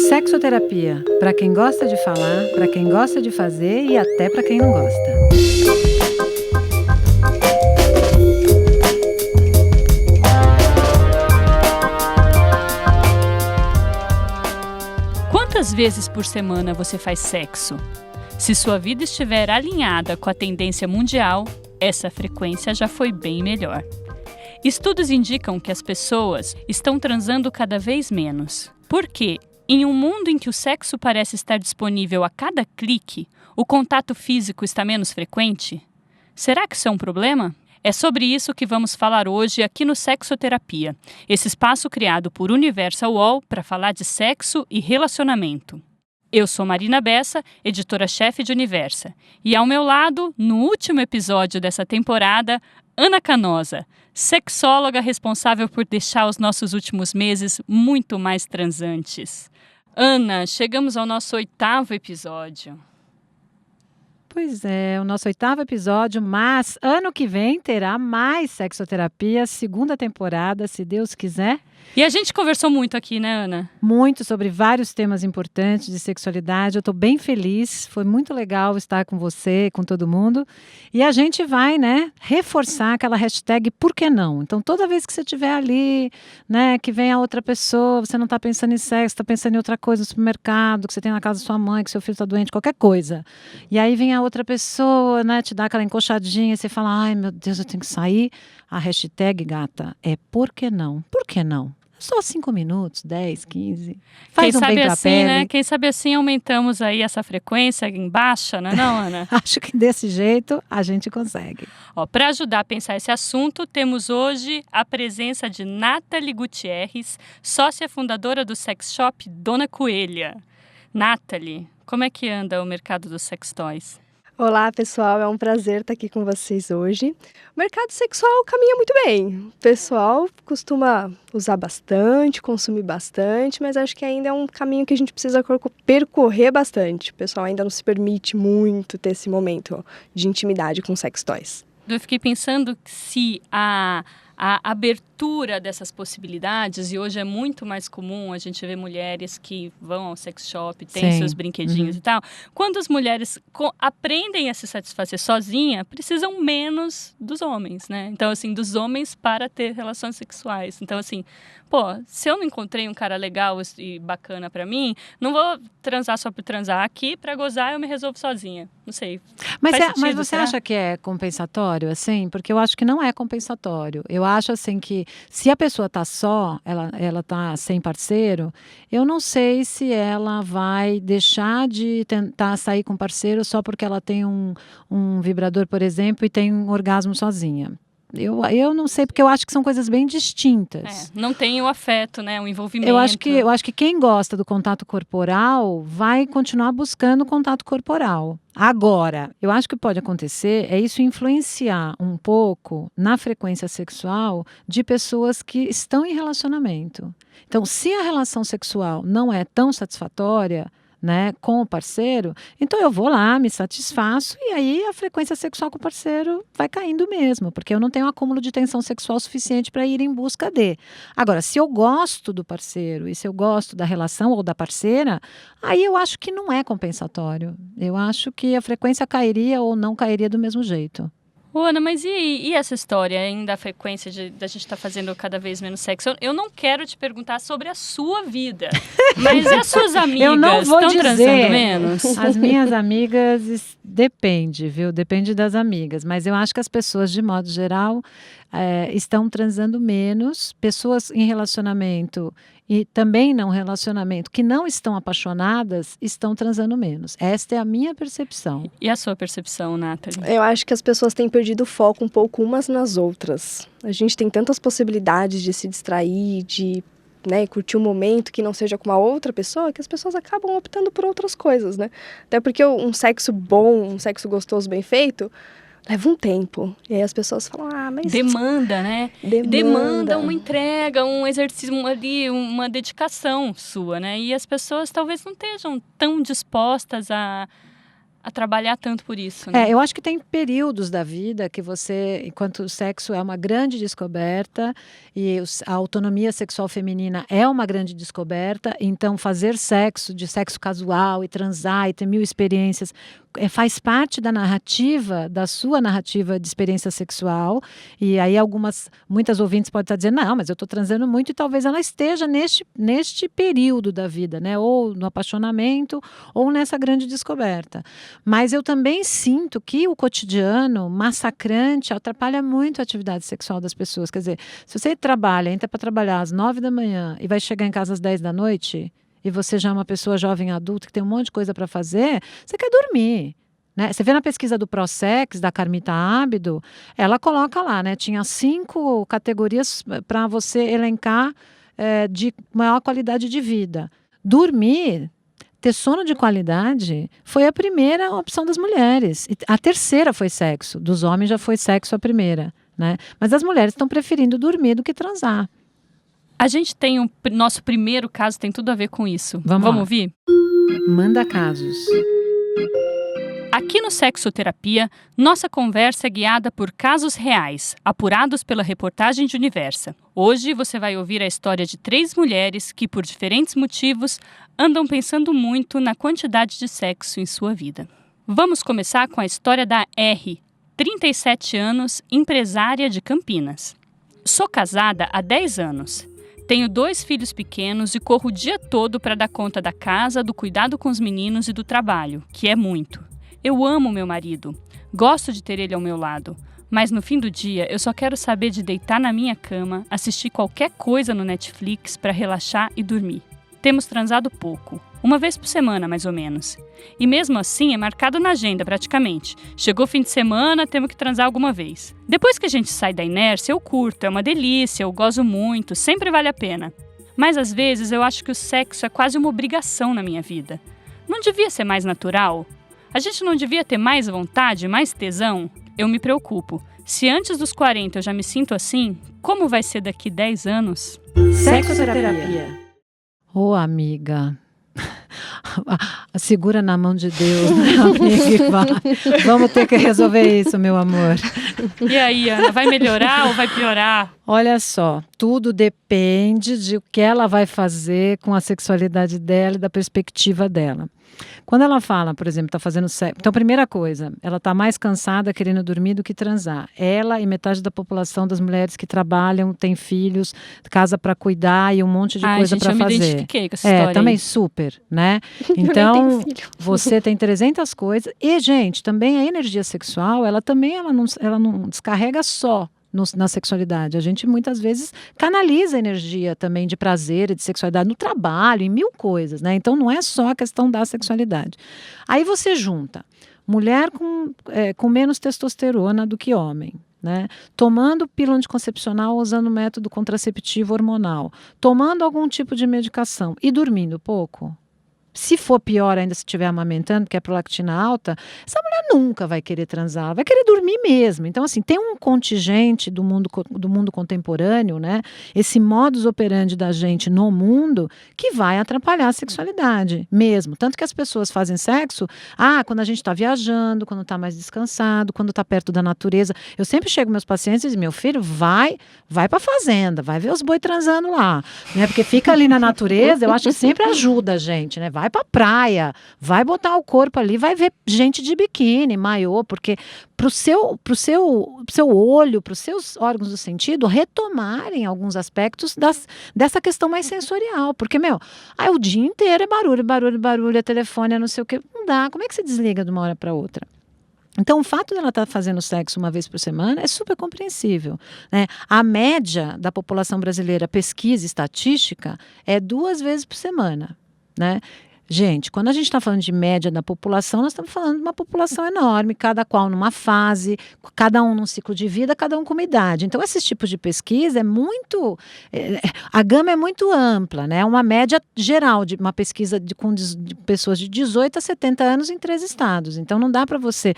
Sexoterapia, para quem gosta de falar, para quem gosta de fazer e até para quem não gosta. Quantas vezes por semana você faz sexo? Se sua vida estiver alinhada com a tendência mundial, essa frequência já foi bem melhor. Estudos indicam que as pessoas estão transando cada vez menos. Por quê? Em um mundo em que o sexo parece estar disponível a cada clique, o contato físico está menos frequente? Será que isso é um problema? É sobre isso que vamos falar hoje aqui no Sexoterapia, esse espaço criado por Universal UOL para falar de sexo e relacionamento. Eu sou Marina Bessa, editora-chefe de Universa, e ao meu lado, no último episódio dessa temporada, Ana Canosa, sexóloga responsável por deixar os nossos últimos meses muito mais transantes. Ana, chegamos ao nosso 8º episódio. Pois é, o nosso 8º episódio, mas ano que vem terá mais Sexoterapia, 2ª temporada, se Deus quiser. E a gente conversou muito aqui, né, Ana? Muito sobre vários temas importantes de sexualidade. Eu estou bem feliz, foi muito legal estar com você, com todo mundo. E a gente vai, reforçar aquela hashtag por que não? Então, toda vez que você estiver ali, que vem a outra pessoa, você não está pensando em sexo, está pensando em outra coisa no supermercado, que você tem na casa da sua mãe, que seu filho está doente, qualquer coisa. E aí vem a outra pessoa, te dá aquela encoxadinha, e você fala, ai meu Deus, eu tenho que sair. A hashtag, gata, é por que não? Por que não? Só 5 minutos, 10, 15. Faz um bem pra pele. Né? Quem sabe assim aumentamos aí essa frequência em baixa, não é não, Ana? Acho que desse jeito a gente consegue. Para ajudar a pensar esse assunto, temos hoje a presença de Nathalie Gutierrez, sócia fundadora do sex shop Dona Coelha. Nathalie, como é que anda o mercado dos sex toys? Olá, pessoal, é um prazer estar aqui com vocês hoje. O mercado sexual caminha muito bem. O pessoal costuma usar bastante, consumir bastante, mas acho que ainda é um caminho que a gente precisa percorrer bastante. O pessoal ainda não se permite muito ter esse momento de intimidade com sex toys. Eu fiquei pensando se a abertura dessas possibilidades, e hoje é muito mais comum a gente ver mulheres que vão ao sex shop, têm seus brinquedinhos e tal. Quando as mulheres aprendem a se satisfazer sozinha, precisam menos dos homens, né? Então, assim, dos homens para ter relações sexuais. Então, assim, se eu não encontrei um cara legal e bacana pra mim, não vou transar só por transar. Aqui, pra gozar, eu me resolvo sozinha. Não sei. Mas você acha que é compensatório, assim? Porque eu acho que não é compensatório. Eu acho, assim, que se a pessoa tá só, ela tá sem parceiro, eu não sei se ela vai deixar de tentar sair com parceiro só porque ela tem um vibrador, por exemplo, e tem um orgasmo sozinha. Eu não sei, porque eu acho que são coisas bem distintas. Não tem o afeto, o envolvimento. Eu acho que quem gosta do contato corporal vai continuar buscando contato corporal. Agora, eu acho que pode acontecer é isso influenciar um pouco na frequência sexual de pessoas que estão em relacionamento. Então, se a relação sexual não é tão satisfatória, com o parceiro, então eu vou lá, me satisfaço e aí a frequência sexual com o parceiro vai caindo mesmo, porque eu não tenho um acúmulo de tensão sexual suficiente para ir em busca de. Agora, se eu gosto do parceiro e se eu gosto da relação ou da parceira, aí eu acho que não é compensatório. Eu acho que a frequência cairia ou não cairia do mesmo jeito. Ana, mas e essa história ainda, a frequência da gente estar fazendo cada vez menos sexo? Eu não quero te perguntar sobre a sua vida, mas e as suas amigas estão transando menos? As minhas amigas, depende, viu? Depende das amigas, mas eu acho que as pessoas, de modo geral, estão transando menos. Pessoas em relacionamento e também não relacionamento, que não estão apaixonadas, estão transando menos. Esta é a minha percepção. E a sua percepção, Nathalie? Eu acho que as pessoas têm perdido o foco um pouco umas nas outras. A gente tem tantas possibilidades de se distrair, de curtir um momento que não seja com uma outra pessoa, que as pessoas acabam optando por outras coisas, Até porque um sexo bom, um sexo gostoso, bem feito, leva um tempo. E aí as pessoas falam, mas... Demanda, né? Demanda uma entrega, um exercício ali, uma dedicação sua, E as pessoas talvez não estejam tão dispostas a a trabalhar tanto por isso, né? Eu acho que tem períodos da vida que você, enquanto o sexo é uma grande descoberta e a autonomia sexual feminina é uma grande descoberta, então fazer sexo, de sexo casual e transar e ter 1000 experiências, faz parte da narrativa, da sua narrativa de experiência sexual. E aí muitas ouvintes podem estar dizendo, não, mas eu estou transando muito, e talvez ela esteja neste período da vida, né? Ou no apaixonamento, ou nessa grande descoberta. Mas eu também sinto que o cotidiano massacrante atrapalha muito a atividade sexual das pessoas. Quer dizer, se você entra para trabalhar às 9 da manhã e vai chegar em casa às 10 da noite, e você já é uma pessoa jovem adulta que tem um monte de coisa para fazer, você quer dormir, né? Você vê na pesquisa do Prosex, da Carmita Ábido, ela coloca lá, né? Tinha 5 categorias para você elencar de maior qualidade de vida. Dormir, ter sono de qualidade, foi a primeira opção das mulheres. A terceira foi sexo. Dos homens já foi sexo a primeira, né? Mas as mulheres estão preferindo dormir do que transar. A gente tem nosso primeiro caso, tem tudo a ver com isso. Vamos ouvir? Manda casos. Aqui no Sexoterapia, nossa conversa é guiada por casos reais, apurados pela reportagem de Universa. Hoje você vai ouvir a história de 3 mulheres que, por diferentes motivos, andam pensando muito na quantidade de sexo em sua vida. Vamos começar com a história da R, 37 anos, empresária de Campinas. Sou casada há 10 anos. Tenho 2 filhos pequenos e corro o dia todo para dar conta da casa, do cuidado com os meninos e do trabalho, que é muito. Eu amo meu marido, gosto de ter ele ao meu lado, mas no fim do dia eu só quero saber de deitar na minha cama, assistir qualquer coisa no Netflix para relaxar e dormir. Temos transado pouco, 1 vez por semana mais ou menos. E mesmo assim é marcado na agenda praticamente. Chegou fim de semana, temos que transar alguma vez. Depois que a gente sai da inércia, eu curto, é uma delícia, eu gozo muito, sempre vale a pena. Mas às vezes eu acho que o sexo é quase uma obrigação na minha vida. Não devia ser mais natural? A gente não devia ter mais vontade, mais tesão? Eu me preocupo. Se antes dos 40 eu já me sinto assim, como vai ser daqui 10 anos? Sexoterapia. Ô, amiga, segura na mão de Deus, né, amiga, e vai. Vamos ter que resolver isso, meu amor. E aí, Ana, vai melhorar ou vai piorar? Olha só, tudo depende de o que ela vai fazer com a sexualidade dela e da perspectiva dela. Quando ela fala, por exemplo, está fazendo sexo... Então, primeira coisa, ela está mais cansada querendo dormir do que transar. Ela e metade da população das mulheres que trabalham, tem filhos, casa para cuidar e um monte de coisa para fazer. Eu me identifiquei com essa história. Também super, né? Então, você tem 300 coisas. E, gente, também a energia sexual, ela não descarrega só na sexualidade. A gente muitas vezes canaliza energia também de prazer e de sexualidade no trabalho, em 1000 coisas, né? Então não é só a questão da sexualidade. Aí você junta mulher com menos testosterona do que homem, né? Tomando pílula anticoncepcional, usando método contraceptivo hormonal, tomando algum tipo de medicação e dormindo pouco. Se for pior ainda, se estiver amamentando, porque é prolactina alta, essa mulher nunca vai querer transar, vai querer dormir mesmo. Então, assim, tem um contingente do mundo contemporâneo, né? Esse modus operandi da gente no mundo que vai atrapalhar a sexualidade mesmo. Tanto que as pessoas fazem sexo, quando a gente está viajando, quando está mais descansado, quando está perto da natureza. Eu sempre chego meus pacientes e digo, meu filho, vai para a fazenda, vai ver os boi transando lá, né? Porque fica ali na natureza, eu acho que sempre ajuda a gente, né? Vai pra praia, vai botar o corpo ali, vai ver gente de biquíni, maiô, porque pro seu olho, pros seus órgãos do sentido, retomarem alguns aspectos dessa questão mais sensorial, porque, o dia inteiro é barulho, é telefone, é não sei o que, não dá, como é que você desliga de uma hora para outra? Então, o fato dela estar fazendo sexo 1 vez por semana é super compreensível, né? A média da população brasileira, pesquisa estatística, é 2 vezes por semana, né? Gente, quando a gente está falando de média da população, nós estamos falando de uma população enorme, cada qual numa fase, cada um num ciclo de vida, cada um com uma idade. Então, esses tipos de pesquisa a gama é muito ampla, né? Uma média geral de uma pesquisa de pessoas de 18 a 70 anos em 3 estados. Então, não dá para você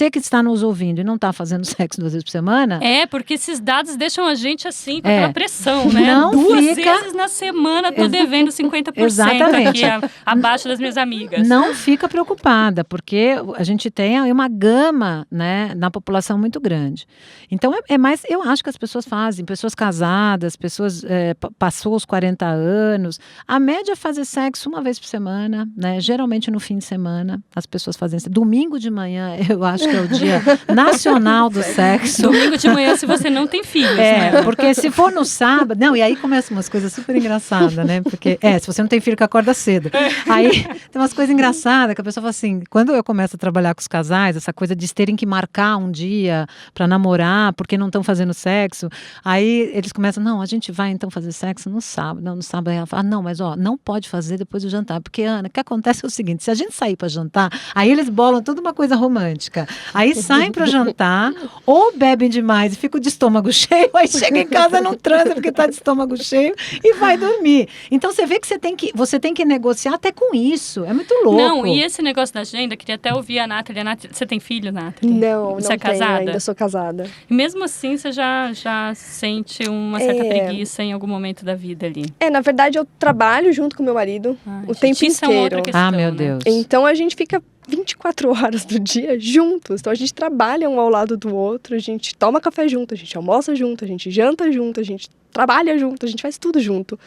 que está nos ouvindo e não está fazendo sexo 2 vezes por semana... Porque esses dados deixam a gente assim, com aquela pressão, né? Não 2 fica... vezes na semana, tô devendo 50% Exatamente. aqui, a base acho das minhas amigas. Não fica preocupada, porque a gente tem aí uma gama, né, na população muito grande. Então, é mais, eu acho que as pessoas fazem, pessoas casadas, pessoas passou os 40 anos, a média é fazer sexo uma vez por semana, né, geralmente no fim de semana, as pessoas fazem isso. Domingo de manhã, eu acho que é o dia nacional do sexo. Domingo de manhã, se você não tem filhos, né? Porque se for no sábado, não, e aí começam umas coisas super engraçadas, né, porque, se você não tem filho que acorda cedo, aí tem umas coisas engraçadas que a pessoa fala assim, quando eu começo a trabalhar com os casais, essa coisa de terem que marcar um dia para namorar, porque não estão fazendo sexo, aí eles começam, não, a gente vai então fazer sexo no sábado, não, no sábado, aí ela fala, não, mas não pode fazer depois do jantar, porque Ana, o que acontece é o seguinte, se a gente sair para jantar, aí eles bolam toda uma coisa romântica, aí saem para jantar, ou bebem demais e ficam de estômago cheio, aí chega em casa não transa porque está de estômago cheio e vai dormir. Então você vê que você tem que negociar até com isso. É muito louco. Não, e esse negócio da agenda, queria até ouvir a Nathalie. Você tem filho, Nathalie? Não, você não é casada? tenho, ainda sou casada. E mesmo assim, você já sente uma certa preguiça em algum momento da vida ali? Na verdade, eu trabalho junto com meu marido o tempo inteiro. Isso é outra questão, meu né? Deus. Então, a gente fica 24 horas do dia juntos. Então, a gente trabalha um ao lado do outro, a gente toma café junto, a gente almoça junto, a gente janta junto, a gente trabalha junto, a gente faz tudo junto.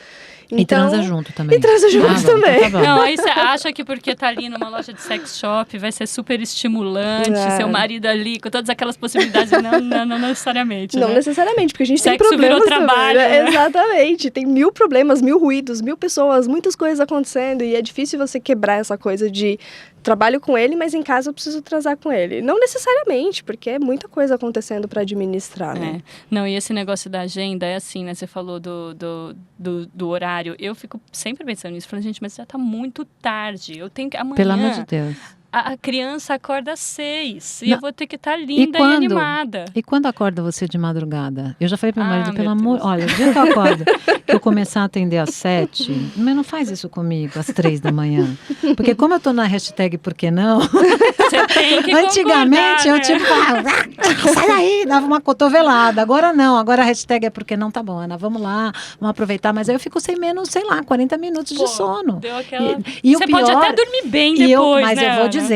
Então, e transa junto também. E transa junto também. Então tá bom. Não, aí você acha que porque tá ali numa loja de sex shop vai ser super estimulante, seu marido ali com todas aquelas possibilidades. Não necessariamente, Não né? necessariamente, porque a gente Sexo tem problemas virou trabalho, também, né? Exatamente. Tem 1000 problemas, 1000 ruídos, 1000 pessoas, muitas coisas acontecendo. E é difícil você quebrar essa coisa de trabalho com ele, mas em casa eu preciso transar com ele. Não necessariamente, porque é muita coisa acontecendo para administrar, né? Não, e esse negócio da agenda é assim, né? Você falou do horário. Eu fico sempre pensando nisso. Falando, gente, mas já tá muito tarde. Eu tenho que... Amanhã... Pelo amor de Deus. A criança acorda às 6 e Não. eu vou ter que estar linda e animada. E quando acorda você de madrugada? Eu já falei pro meu marido, pelo meu amor, Deus. olha, o dia que eu acordo, que eu começar a atender às 7, mas não faz isso comigo, às 3 da manhã. Porque como eu tô na hashtag por que não, Você tem que antigamente eu concordar, né? tipo, sai daí, dava uma cotovelada. Agora não, agora a hashtag é porque não, tá bom, Ana, vamos lá, vamos aproveitar. Mas aí eu fico sem menos, sei lá, 40 minutos de sono. Deu aquela... E Você o pior, pode até dormir bem depois, mas né, eu vou Ana? dizer,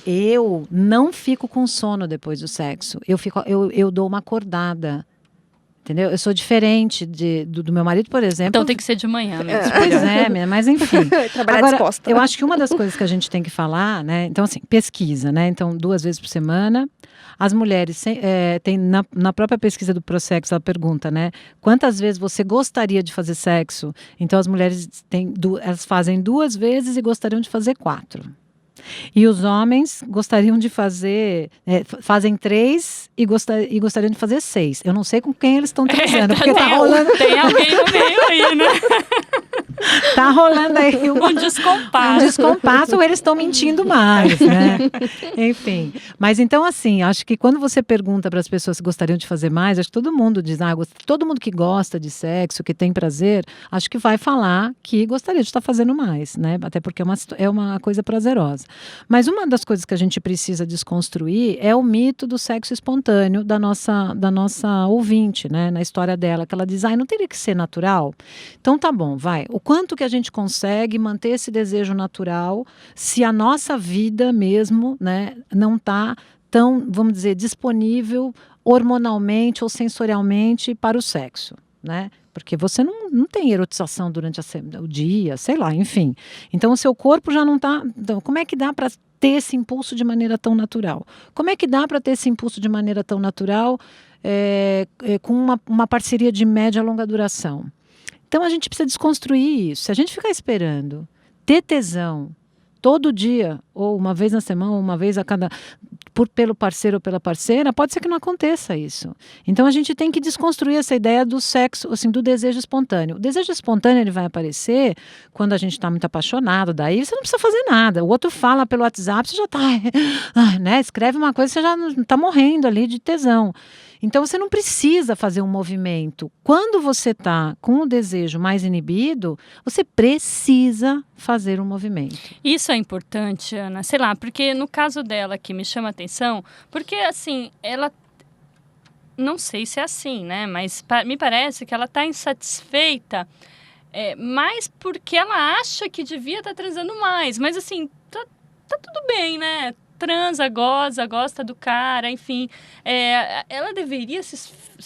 eu não fico com sono depois do sexo. Eu dou uma acordada. Entendeu? Eu sou diferente do meu marido, por exemplo. Então tem que ser de manhã mesmo. Pois é, mas enfim. Trabalhar Agora, disposta. eu acho que uma das coisas que a gente tem que falar, né? Então, assim, pesquisa, né? Então, 2 vezes por semana. As mulheres, tem na própria pesquisa do Prosex, ela pergunta, né? Quantas vezes você gostaria de fazer sexo? Então, as mulheres elas fazem 2 vezes e gostariam de fazer 4. E os homens gostariam de fazer, fazem 3 e gostariam de fazer 6. Eu não sei com quem eles estão transando, porque tá rolando... Tem alguém no meio aí, né? Tá rolando aí um descompasso. Um descompasso, ou eles estão mentindo mais, né? Enfim. Mas então, assim, acho que quando você pergunta para as pessoas se gostariam de fazer mais, acho que todo mundo diz, todo mundo que gosta de sexo, que tem prazer, acho que vai falar que gostaria de estar fazendo mais, né? Até porque é uma coisa prazerosa. Mas uma das coisas que a gente precisa desconstruir é o mito do sexo espontâneo da nossa ouvinte, né? Na história dela, que ela diz, não teria que ser natural? Então tá bom, vai. O quanto que a gente consegue manter esse desejo natural se a nossa vida mesmo, né, não está tão, vamos dizer, disponível hormonalmente ou sensorialmente para o sexo, né? Porque você não tem erotização durante o dia, sei lá, enfim. Então o seu corpo já não está... Então, como é que dá para ter esse impulso de maneira tão natural? Como é que dá para ter esse impulso de maneira tão natural com uma parceria de média a longa duração? Então, a gente precisa desconstruir isso. Se a gente ficar esperando ter tesão todo dia, ou uma vez na semana, ou uma vez pelo parceiro ou pela parceira, pode ser que não aconteça isso. Então, a gente tem que desconstruir essa ideia do sexo, assim, do desejo espontâneo. O desejo espontâneo, ele vai aparecer quando a gente está muito apaixonado, daí você não precisa fazer nada. O outro fala pelo WhatsApp, você já está, né? Escreve uma coisa, você já está morrendo ali de tesão. Então, você não precisa fazer um movimento. Quando você está com o desejo mais inibido, você precisa fazer um movimento. Isso é importante, Ana. Sei lá, porque no caso dela que me chama a atenção, porque assim, ela... Não sei se é assim, né? Mas me parece que ela está insatisfeita mais porque ela acha que devia estar transando mais. Mas assim, tá tudo bem, né? Transa, gosta do cara, enfim. Ela deveria se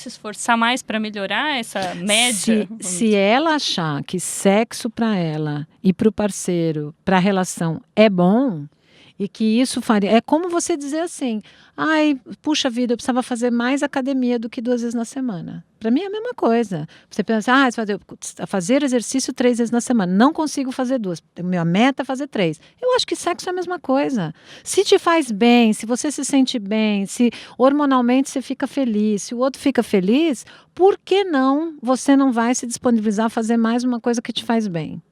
esforçar mais para melhorar essa média? Se ela achar que sexo para ela e para o parceiro, para a relação é bom, e que isso faria... É como você dizer assim, puxa vida, eu precisava fazer mais academia do que 2 vezes na semana. Para mim é a mesma coisa. Você pensa, fazer exercício 3 vezes na semana. Não consigo fazer 2. Minha meta é fazer 3. Eu acho que sexo é a mesma coisa. Se te faz bem, se você se sente bem, se hormonalmente você fica feliz, se o outro fica feliz, por que não você não vai se disponibilizar a fazer mais uma coisa que te faz bem?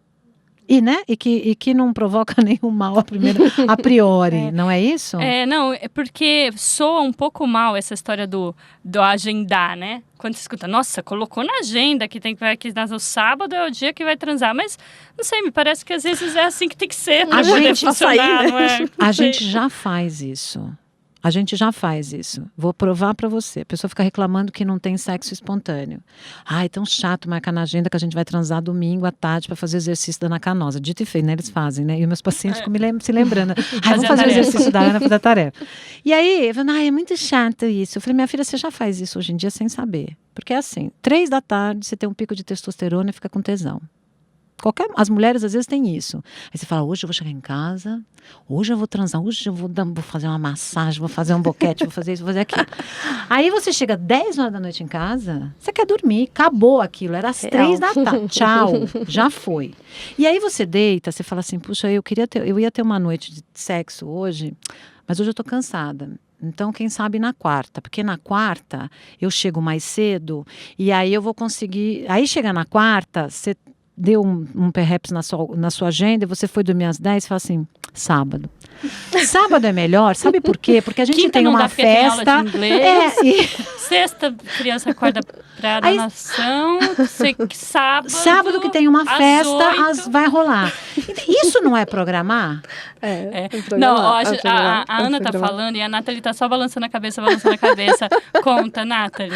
E que não provoca nenhum mal a priori, não é isso? Não, é porque soa um pouco mal essa história do agendar, né? Quando você escuta, nossa, colocou na agenda que o sábado é o dia que vai transar. Mas, não sei, me parece que às vezes é assim que tem que ser para poder funcionar, não é? A gente já faz isso. Vou provar para você. A pessoa fica reclamando que não tem sexo espontâneo. É tão chato marcar na agenda que a gente vai transar domingo à tarde para fazer exercício da Ana Canosa. Dito e feito, né? Eles fazem, né? E os meus pacientes ficam se lembrando. Vamos fazer o exercício da Ana, fazer a tarefa. E aí, eu falei, é muito chato isso. Eu falei, minha filha, você já faz isso hoje em dia sem saber. Porque é assim, 3 da tarde, você tem um pico de testosterona e fica com tesão. As mulheres às vezes têm isso. Aí você fala, hoje eu vou chegar em casa, hoje eu vou transar, hoje eu vou fazer uma massagem, vou fazer um boquete, vou fazer isso, vou fazer aquilo. Aí você chega 10 horas da noite em casa, você quer dormir, acabou aquilo, era às 3 da tarde, tchau, já foi. E aí você deita, você fala assim, puxa, eu ia ter uma noite de sexo hoje, mas hoje eu tô cansada. Então, quem sabe na quarta, porque na quarta eu chego mais cedo e aí eu vou conseguir... Aí chega na quarta, você deu um perhaps na sua agenda e você foi dormir às 10 e fala assim, sábado. Sábado é melhor, sabe por quê? Porque a gente Quinta tem uma festa... Tem aula de inglês, Sexta, criança acorda pra natação, sábado que tem uma festa, vai rolar. Isso não é programar? Não, a Ana tá falando e a Nathalie tá só balançando a cabeça. Conta, Nathalie.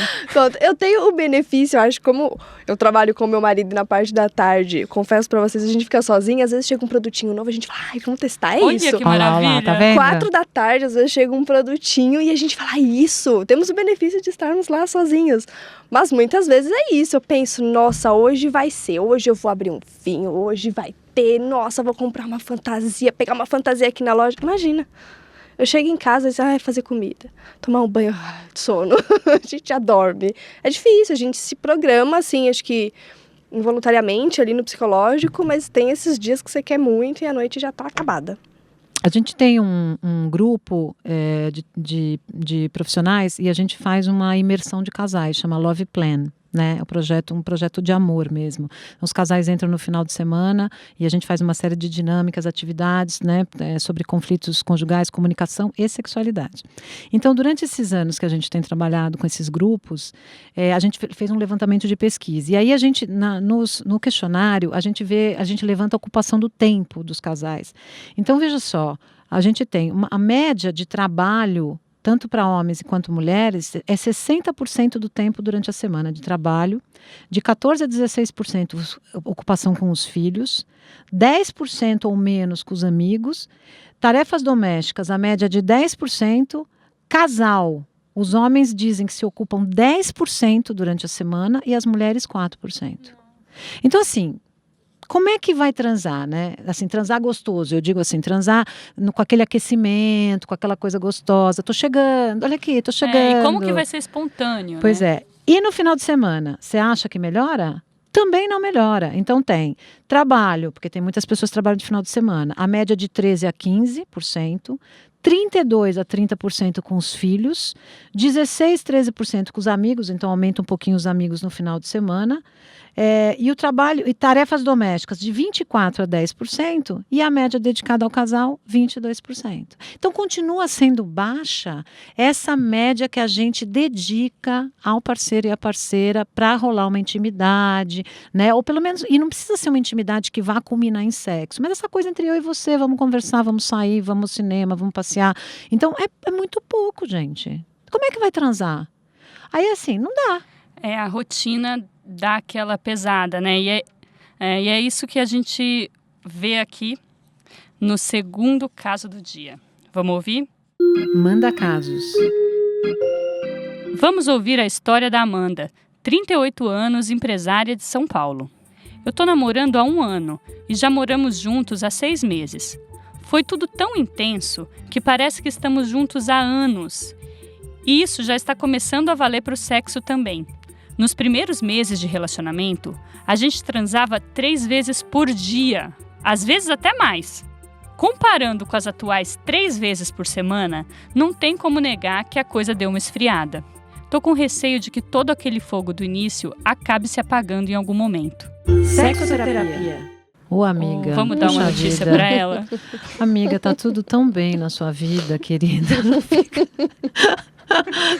Eu tenho o benefício, eu acho, como eu trabalho com meu marido na parte da tarde, confesso pra vocês, a gente fica sozinha, às vezes chega um produtinho novo, a gente fala, vamos testar isso. Olha que maravilha. Tá vendo? 4 da tarde, às vezes chega um produtinho e a gente fala, isso, temos o benefício de estarmos lá sozinhos. Mas muitas vezes é isso, eu penso, nossa, hoje vai ser, hoje eu vou abrir um vinho, hoje vai ter, nossa, vou comprar uma fantasia, pegar uma fantasia aqui na loja. Imagina, eu chego em casa e digo, fazer comida, tomar um banho, sono, a gente já dorme. É difícil, a gente se programa, assim, acho que involuntariamente ali no psicológico, mas tem esses dias que você quer muito e a noite já tá acabada. A gente tem um grupo de profissionais e a gente faz uma imersão de casais, chama Love Plan, né? Um projeto de amor mesmo. Os casais entram no final de semana e a gente faz uma série de dinâmicas, atividades, né? Sobre conflitos conjugais, comunicação e sexualidade. Então, durante esses anos que a gente tem trabalhado com esses grupos, a gente fez um levantamento de pesquisa. E aí a gente, no questionário, a gente levanta a ocupação do tempo dos casais. Então, veja só, a gente tem a média de trabalho tanto para homens quanto mulheres, é 60% do tempo durante a semana de trabalho, de 14% a 16% ocupação com os filhos, 10% ou menos com os amigos, tarefas domésticas, a média de 10%, casal. Os homens dizem que se ocupam 10% durante a semana e as mulheres 4%. Então, assim, como é que vai transar, né? Assim, transar gostoso. Eu digo assim, transar com aquele aquecimento, com aquela coisa gostosa. Tô chegando, olha aqui, tô chegando. E como que vai ser espontâneo, Pois é. E no final de semana, você acha que melhora? Também não melhora. Então tem trabalho, porque tem muitas pessoas que trabalham de final de semana. A média de 13% a 15%. 32% a 30% com os filhos, 16%, 13% com os amigos, então aumenta um pouquinho os amigos no final de semana, e o trabalho e tarefas domésticas de 24% a 10%, e a média dedicada ao casal, 22%. Então continua sendo baixa essa média que a gente dedica ao parceiro e à parceira para rolar uma intimidade, né? Ou pelo menos, e não precisa ser uma intimidade que vá culminar em sexo, mas essa coisa entre eu e você, vamos conversar, vamos sair, vamos ao cinema, vamos passear. Então, é muito pouco, gente. Como é que vai transar? Aí, assim, não dá. A rotina dá aquela pesada, né? E E é isso que a gente vê aqui no segundo caso do dia. Vamos ouvir? Manda casos. Vamos ouvir a história da Amanda, 38 anos, empresária de São Paulo. Eu tô namorando há 1 ano e já moramos juntos há 6 meses. Foi tudo tão intenso que parece que estamos juntos há anos. E isso já está começando a valer para o sexo também. Nos primeiros meses de relacionamento, a gente transava 3 vezes por dia, às vezes até mais. Comparando com as atuais 3 vezes por semana, não tem como negar que a coisa deu uma esfriada. Tô com receio de que todo aquele fogo do início acabe se apagando em algum momento. Sexoterapia. Ô, amiga. Vamos dar uma notícia para ela. Amiga, tá tudo tão bem na sua vida, querida. Não fica...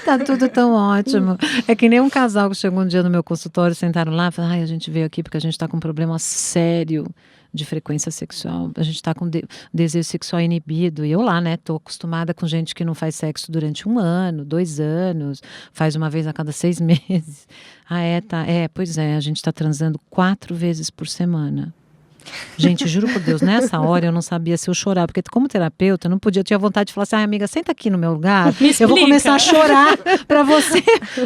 Tá tudo tão ótimo. É que nem um casal que chegou um dia no meu consultório, sentaram lá e falaram: ai, a gente veio aqui porque a gente tá com um problema sério de frequência sexual. A gente tá com desejo sexual inibido. E eu lá, né, tô acostumada com gente que não faz sexo durante 1 ano, 2 anos, faz uma vez a cada 6 meses. Tá. Pois é, a gente tá transando 4 vezes por semana. Gente, juro por Deus, nessa hora eu não sabia se eu chorar, porque como terapeuta eu não podia, eu tinha vontade de falar assim: ai, amiga, senta aqui no meu lugar, eu vou começar a chorar pra você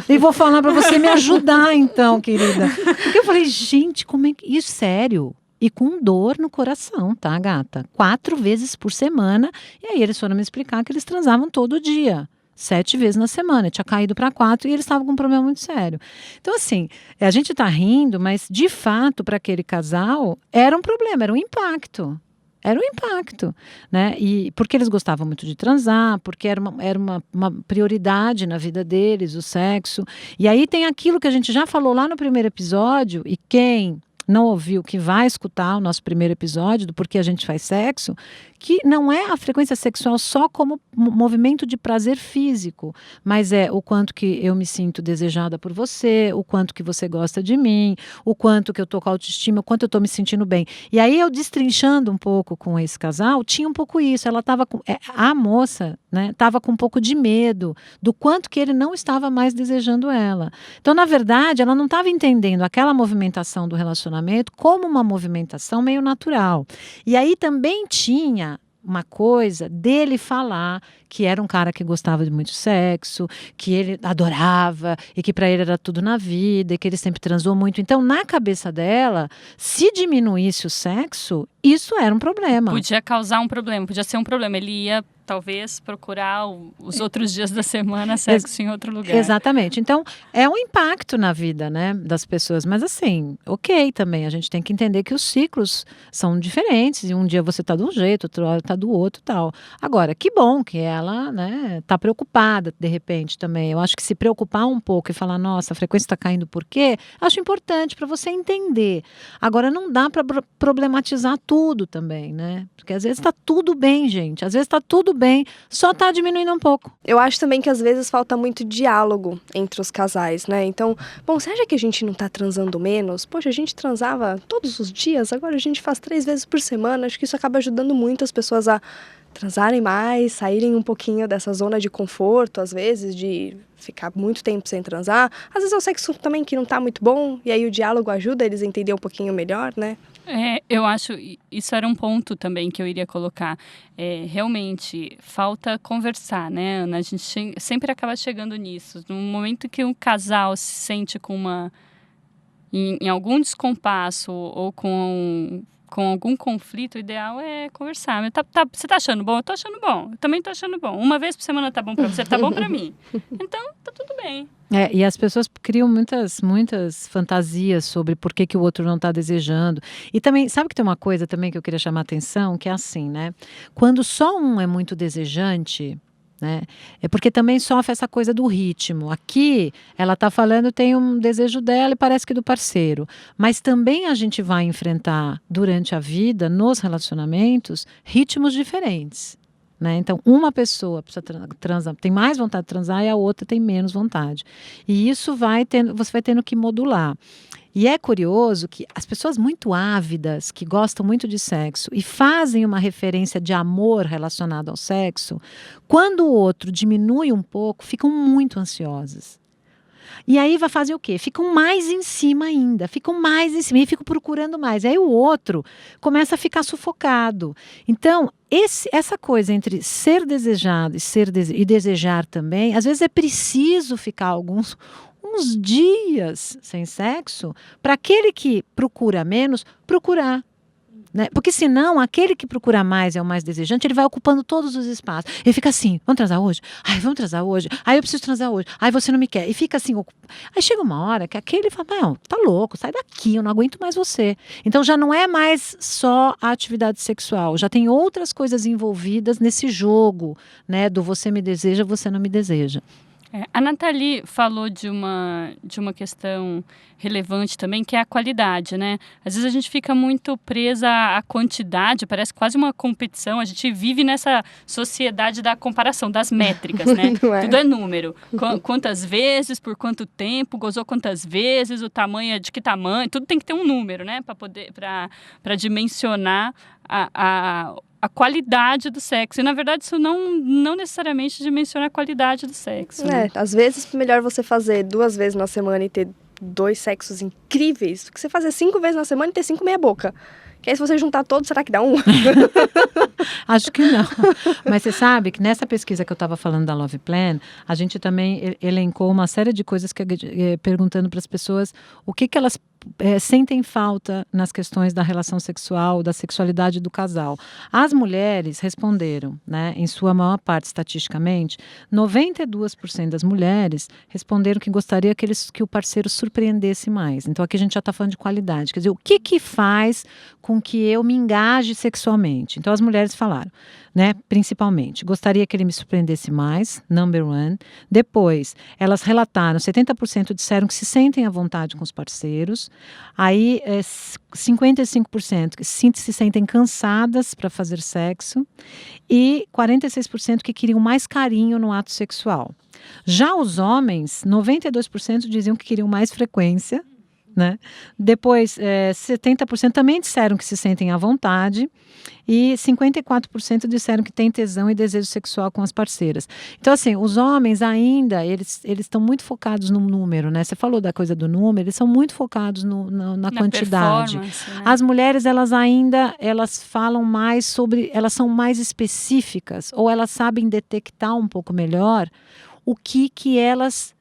e vou falar pra você me ajudar então, querida. Porque eu falei, gente, como é que... Isso, sério. E com dor no coração, tá, gata? 4 vezes por semana. E aí eles foram me explicar que eles transavam todo dia. 7 vezes na semana, tinha caído para 4 e eles estavam com um problema muito sério. Então, assim, a gente tá rindo, mas de fato, para aquele casal, era um problema, era um impacto. Era um impacto, né? E porque eles gostavam muito de transar, porque era uma prioridade na vida deles, o sexo. E aí tem aquilo que a gente já falou lá no primeiro episódio, e quem não ouviu, que vai escutar o nosso primeiro episódio do Porquê a gente faz sexo, que não é a frequência sexual só como movimento de prazer físico, mas é o quanto que eu me sinto desejada por você, o quanto que você gosta de mim, o quanto que eu tô com autoestima, o quanto eu tô me sentindo bem. E aí eu destrinchando um pouco com esse casal, tinha um pouco isso, ela tava com, a moça, né, tava com um pouco de medo do quanto que ele não estava mais desejando ela. Então, na verdade, ela não estava entendendo aquela movimentação do relacionamento como uma movimentação meio natural. E aí também tinha uma coisa dele falar que era um cara que gostava de muito sexo, que ele adorava e que para ele era tudo na vida e que ele sempre transou muito. Então, na cabeça dela, se diminuísse o sexo, isso era um problema. Podia causar um problema, podia ser um problema. Ele ia talvez procurar os outros dias da semana sexo em outro lugar. Exatamente. Então, é um impacto na vida, né, das pessoas. Mas assim, ok também. A gente tem que entender que os ciclos são diferentes. E um dia você tá de um jeito, outra hora tá do outro e tal. Agora, que bom que ela, né, tá preocupada de repente também. Eu acho que se preocupar um pouco e falar, nossa, a frequência tá caindo por quê? Acho importante para você entender. Agora, não dá para problematizar tudo também, né? Porque às vezes tá tudo bem, gente. Às vezes tá tudo bem, só tá diminuindo um pouco. Eu acho também que às vezes falta muito diálogo entre os casais, né? Então, bom, você acha que a gente não tá transando menos? Poxa, a gente transava todos os dias, agora a gente faz 3 vezes por semana. Acho que isso acaba ajudando muito as pessoas a transarem mais, saírem um pouquinho dessa zona de conforto, às vezes, de ficar muito tempo sem transar. Às vezes é o sexo também que não tá muito bom, e aí o diálogo ajuda eles a entender um pouquinho melhor, né? Eu acho, isso era um ponto também que eu iria colocar. Realmente, falta conversar, né, Ana? A gente sempre acaba chegando nisso. No momento que um casal se sente com em algum descompasso ou com algum conflito, o ideal é conversar. Você tá achando bom? Eu tô achando bom. Eu também tô achando bom. Uma vez por semana tá bom pra você, tá bom pra mim. Então, tá tudo bem. E as pessoas criam muitas fantasias sobre por que o outro não está desejando. E também, sabe que tem uma coisa também que eu queria chamar a atenção, que é assim, né? Quando só um é muito desejante, né? É porque também sofre essa coisa do ritmo. Aqui, ela está falando, tem um desejo dela e parece que do parceiro. Mas também a gente vai enfrentar, durante a vida, nos relacionamentos, ritmos diferentes. Né? Então, uma pessoa precisa transar, tem mais vontade de transar e a outra tem menos vontade. E isso você vai tendo que modular. E é curioso que as pessoas muito ávidas, que gostam muito de sexo e fazem uma referência de amor relacionado ao sexo, quando o outro diminui um pouco, ficam muito ansiosas. E aí vai fazer o quê? Ficam mais em cima ainda, e ficam procurando mais. Aí o outro começa a ficar sufocado. Então, essa coisa entre ser desejado e desejar também, às vezes é preciso ficar uns dias sem sexo para aquele que procura menos procurar. Né? Porque senão, aquele que procura mais é o mais desejante, ele vai ocupando todos os espaços. Ele fica assim, vamos transar hoje? Ai, vamos transar hoje? Ai, eu preciso transar hoje. Ai, você não me quer. E fica assim. Aí chega uma hora que aquele fala, não, tá louco, sai daqui, eu não aguento mais você. Então já não é mais só a atividade sexual, já tem outras coisas envolvidas nesse jogo, né? Do você me deseja, você não me deseja. A Nathalie falou de uma questão relevante também, que é a qualidade, né? Às vezes a gente fica muito presa à quantidade, parece quase uma competição. A gente vive nessa sociedade da comparação, das métricas, né? Tudo é número. Quantas vezes, por quanto tempo, gozou quantas vezes, o tamanho é de que tamanho, tudo tem que ter um número, né? Para dimensionar a qualidade do sexo. E, na verdade, isso não necessariamente dimensiona a qualidade do sexo. Né? Às vezes, melhor você fazer 2 vezes na semana e ter 2 sexos incríveis do que você fazer 5 vezes na semana e ter 5 meia boca. Que aí, se você juntar todos, será que dá um? Acho que não. Mas você sabe que nessa pesquisa que eu estava falando da Love Plan, a gente também elencou uma série de coisas perguntando para as pessoas o que elas sentem falta nas questões da relação sexual, da sexualidade do casal. As mulheres responderam, né, em sua maior parte estatisticamente, 92% das mulheres responderam que gostaria que o parceiro surpreendesse mais. Então aqui a gente já está falando de qualidade. Quer dizer, o que faz com que eu me engaje sexualmente? Então as mulheres falaram, né, principalmente, gostaria que ele me surpreendesse mais, number one. Depois, elas relataram, 70% disseram que se sentem à vontade com os parceiros. Aí, 55% que se sentem cansadas para fazer sexo. E 46% que queriam mais carinho no ato sexual. Já os homens, 92% diziam que queriam mais frequência. Né? Depois, 70% também disseram que se sentem à vontade e 54% disseram que têm tesão e desejo sexual com as parceiras. Então, assim, os homens ainda, eles estão muito focados no número, né? Você falou da coisa do número, eles são muito focados na quantidade. Né? As mulheres, elas falam mais sobre, elas são mais específicas ou elas sabem detectar um pouco melhor o que elas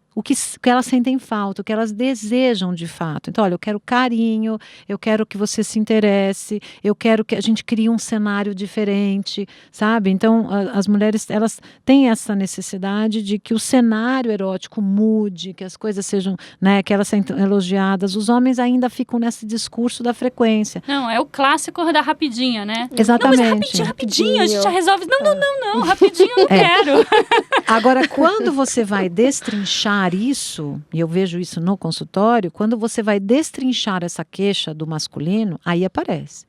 sentem falta, o que elas desejam de fato. Então, olha, eu quero carinho, eu quero que você se interesse, eu quero que a gente crie um cenário diferente, sabe? Então, as mulheres, elas têm essa necessidade de que o cenário erótico mude, que as coisas sejam, né, que elas sejam elogiadas. Os homens ainda ficam nesse discurso da frequência. Não, é o clássico da rapidinha, né? Exatamente. Não, mas rapidinho, a gente já resolve. Não, rapidinho eu não quero. Agora, quando você vai destrinchar isso, e eu vejo isso no consultório, quando você vai destrinchar essa queixa do masculino, aí aparece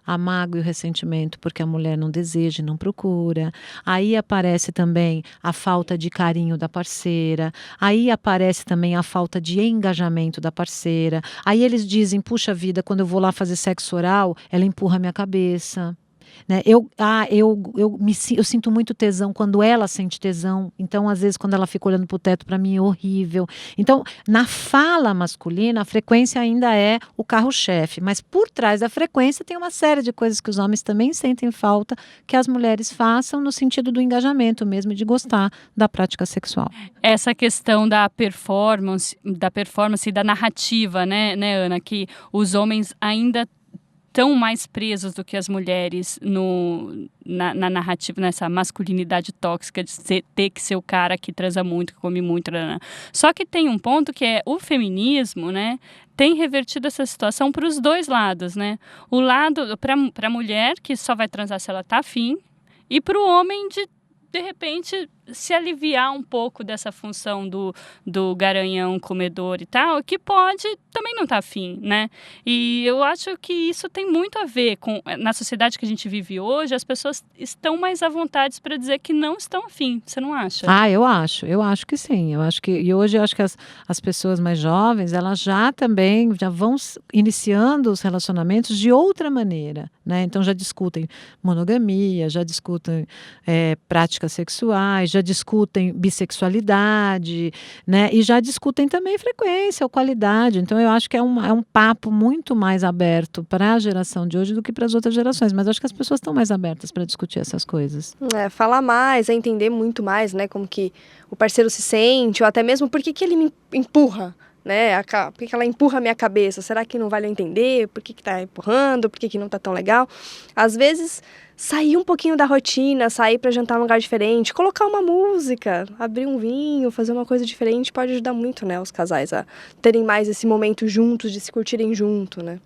a mágoa e o ressentimento porque a mulher não deseja e não procura. Aí aparece também a falta de carinho da parceira. Aí aparece também a falta de engajamento da parceira. Aí eles dizem, puxa vida, quando eu vou lá fazer sexo oral, ela empurra a minha cabeça. Né? Eu sinto muito tesão quando ela sente tesão. Então, às vezes, quando ela fica olhando para o teto, para mim é horrível. Então, na fala masculina, a frequência ainda é o carro-chefe. Mas por trás da frequência tem uma série de coisas que os homens também sentem falta que as mulheres façam no sentido do engajamento mesmo, de gostar da prática sexual. Essa questão da performance e da narrativa, né, Ana? Que os homens ainda estão mais presos do que as mulheres na narrativa, nessa masculinidade tóxica de ter que ser o cara que transa muito, que come muito. Só que tem um ponto que é o feminismo, né? Tem revertido essa situação para os dois lados, né? O lado para a mulher, que só vai transar se ela tá afim, e para o homem de repente, se aliviar um pouco dessa função do garanhão comedor e tal, que pode também não estar afim, né? E eu acho que isso tem muito a ver com, na sociedade que a gente vive hoje, as pessoas estão mais à vontade para dizer que não estão afim, você não acha? Eu acho que sim, e hoje eu acho que as pessoas mais jovens, elas já vão iniciando os relacionamentos de outra maneira, né? Então já discutem monogamia, já discutem práticas sexuais, já discutem bissexualidade, né? E já discutem também frequência ou qualidade. Então, eu acho que é um papo muito mais aberto para a geração de hoje do que para as outras gerações. Mas eu acho que as pessoas estão mais abertas para discutir essas coisas. Falar mais, entender muito mais, né? Como que o parceiro se sente, ou até mesmo por que ele me empurra, né? Por que ela empurra a minha cabeça? Será que não vale eu entender? Por que tá empurrando? Por que não tá tão legal? Às vezes, sair um pouquinho da rotina, sair para jantar em um lugar diferente, colocar uma música, abrir um vinho, fazer uma coisa diferente, pode ajudar muito, né? Os casais a terem mais esse momento juntos, de se curtirem junto, né?